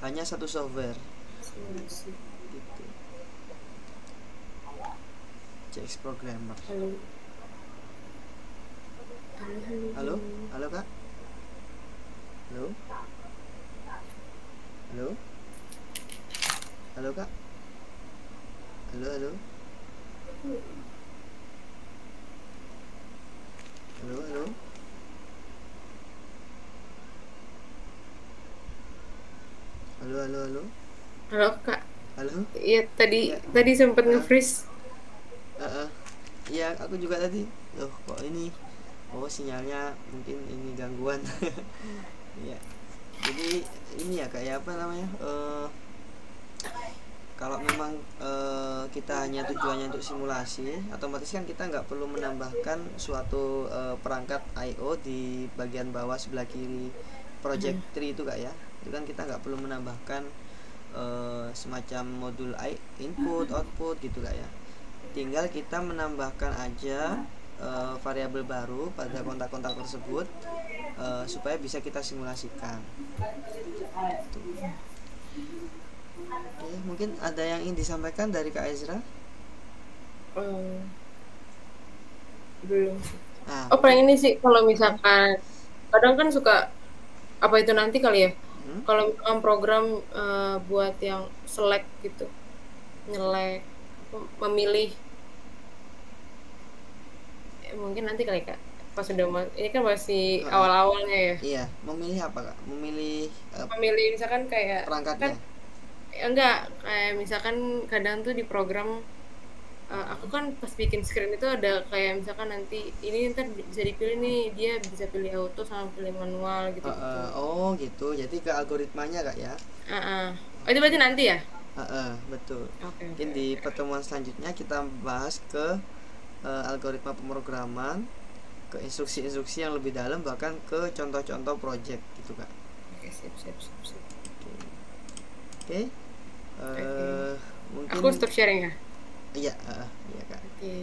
[SPEAKER 1] Hanya satu software
[SPEAKER 2] Simulasi.
[SPEAKER 1] gitu. CX Programmer.
[SPEAKER 2] Halo. Halo, halo,
[SPEAKER 1] Halo? Halo kak? Halo? Halo? Halo kak? Halo, halo? Halo, halo? Halo, halo, halo?
[SPEAKER 2] Halo Kak.
[SPEAKER 1] Halo?
[SPEAKER 2] Iya, tadi
[SPEAKER 1] Ya.
[SPEAKER 2] tadi sempat
[SPEAKER 1] Ah,
[SPEAKER 2] nge-freeze.
[SPEAKER 1] iya, aku juga tadi. Loh, kok ini? Oh, sinyalnya mungkin ini gangguan. Iya. Jadi ini ya kayak apa namanya? Kalau memang kita hanya tujuannya untuk simulasi, otomatis kan kita nggak perlu menambahkan suatu perangkat I/O di bagian bawah sebelah kiri project tree itu kak ya. Itu kan kita nggak perlu menambahkan semacam modul input output gitu kak ya. Tinggal kita menambahkan aja variabel baru pada kontak-kontak tersebut supaya bisa kita simulasikan. Oke, mungkin ada yang ingin disampaikan dari Kak Ezra?
[SPEAKER 2] Eh, belum.
[SPEAKER 1] Nah,
[SPEAKER 2] Oh,
[SPEAKER 1] mungkin
[SPEAKER 2] paling ini sih kalau misalkan kadang kan suka apa itu nanti kali ya.
[SPEAKER 1] hmm,
[SPEAKER 2] Kalau misalkan program buat yang select gitu, nyelek, memilih, mungkin nanti kali Kak. Pas sudah ini kan masih awal-awalnya ya.
[SPEAKER 1] iya, memilih apa Kak? Memilih
[SPEAKER 2] Memilih misalkan kayak kan
[SPEAKER 1] perangkatnya.
[SPEAKER 2] enggak kayak misalkan kadang tuh di program aku kan pas bikin screen itu ada kayak misalkan nanti ini ntar bisa dipilih nih, dia bisa pilih auto sama pilih manual gitu-gitu.
[SPEAKER 1] Oh gitu, jadi ke algoritmanya Kak ya.
[SPEAKER 2] Oh, itu berarti nanti ya?
[SPEAKER 1] Betul.
[SPEAKER 2] Oke,
[SPEAKER 1] Mungkin
[SPEAKER 2] oke,
[SPEAKER 1] di
[SPEAKER 2] oke.
[SPEAKER 1] pertemuan selanjutnya kita bahas ke algoritma pemrograman, ke instruksi-instruksi yang lebih dalam, bahkan ke contoh-contoh project gitu Kak.
[SPEAKER 2] Oke, sip, sip, sip, sip.
[SPEAKER 1] Oke.
[SPEAKER 2] Oke.
[SPEAKER 1] Mungkin
[SPEAKER 2] Aku stop sharing ya?
[SPEAKER 1] iya, iya Kak.
[SPEAKER 2] Oke.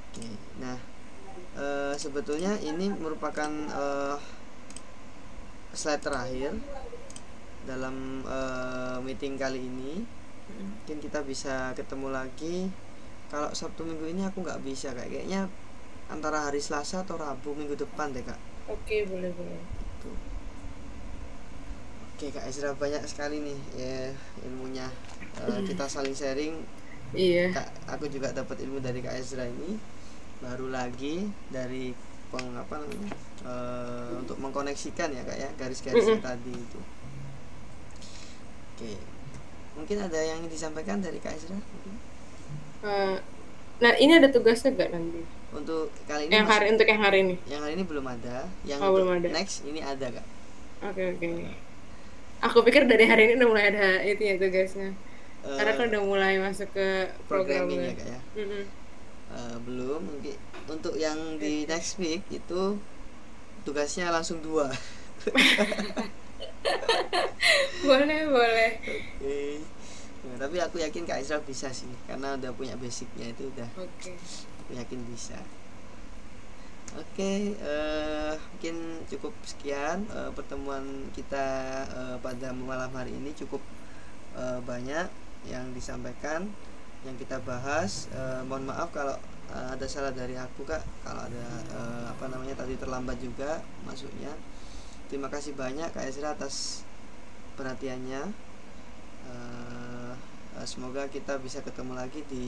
[SPEAKER 1] Oke. Nah, sebetulnya ini merupakan slide terakhir dalam meeting kali ini. Mungkin kita bisa ketemu lagi. Kalau Sabtu Minggu ini aku nggak bisa kayaknya antara hari Selasa atau Rabu minggu depan deh Kak.
[SPEAKER 2] Oke, boleh, boleh.
[SPEAKER 1] Tuh. Oke Kak Ezra, banyak sekali nih ya ilmunya. Kita saling sharing.
[SPEAKER 2] Iya.
[SPEAKER 1] Aku juga dapat ilmu dari Kak Ezra ini. Baru lagi dari untuk mengkoneksikan ya Kak ya garis-garisnya tadi itu. Oke. Mungkin ada yang disampaikan dari Kak Ezra?
[SPEAKER 2] Nah, ini ada tugasnya gak nanti?
[SPEAKER 1] Untuk kali ini
[SPEAKER 2] Untuk yang hari ini?
[SPEAKER 1] yang hari ini belum ada. Yang
[SPEAKER 2] Oh,
[SPEAKER 1] untuk
[SPEAKER 2] belum ada.
[SPEAKER 1] next ini ada Kak.
[SPEAKER 2] Oke, oke. Aku pikir dari hari ini udah mulai ada itu ya tugasnya. Karena kan udah mulai masuk ke
[SPEAKER 1] programming ya
[SPEAKER 2] programmer.
[SPEAKER 1] Kak ya.
[SPEAKER 2] Mm-mm.
[SPEAKER 1] Belum, mungkin untuk yang di
[SPEAKER 2] Oke.
[SPEAKER 1] next week itu tugasnya langsung 2.
[SPEAKER 2] Boleh, boleh.
[SPEAKER 1] Oke. Nah, tapi aku yakin Kak Isra bisa sih, karena udah punya basicnya itu udah,
[SPEAKER 2] Oke.
[SPEAKER 1] aku yakin bisa. Oke, mungkin cukup sekian pertemuan kita pada malam hari ini, cukup banyak yang disampaikan, yang kita bahas. Mohon maaf kalau ada salah dari aku Kak, kalau ada tadi terlambat juga masuknya. Terima kasih banyak Kak Ezra atas perhatiannya. Semoga kita bisa ketemu lagi di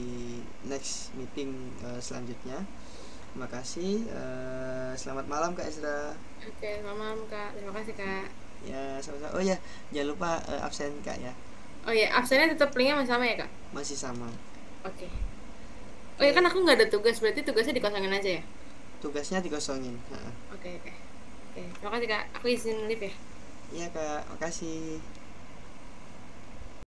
[SPEAKER 1] next meeting selanjutnya. Terima kasih. Selamat malam Kak Ezra.
[SPEAKER 2] Oke, selamat malam Kak. Terima kasih Kak.
[SPEAKER 1] Ya, sama-sama. Oh ya, jangan lupa absen Kak ya.
[SPEAKER 2] Oh iya, absennya tetap linknya masih sama ya Kak?
[SPEAKER 1] Masih sama.
[SPEAKER 2] Oke. Oh ya
[SPEAKER 1] Oke.
[SPEAKER 2] kan aku nggak ada tugas, berarti tugasnya dikosongin aja ya?
[SPEAKER 1] Tugasnya dikosongin.
[SPEAKER 2] Oke, oke. Oke, terima kasih Kak. Aku izin live ya.
[SPEAKER 1] Iya Kak, makasih.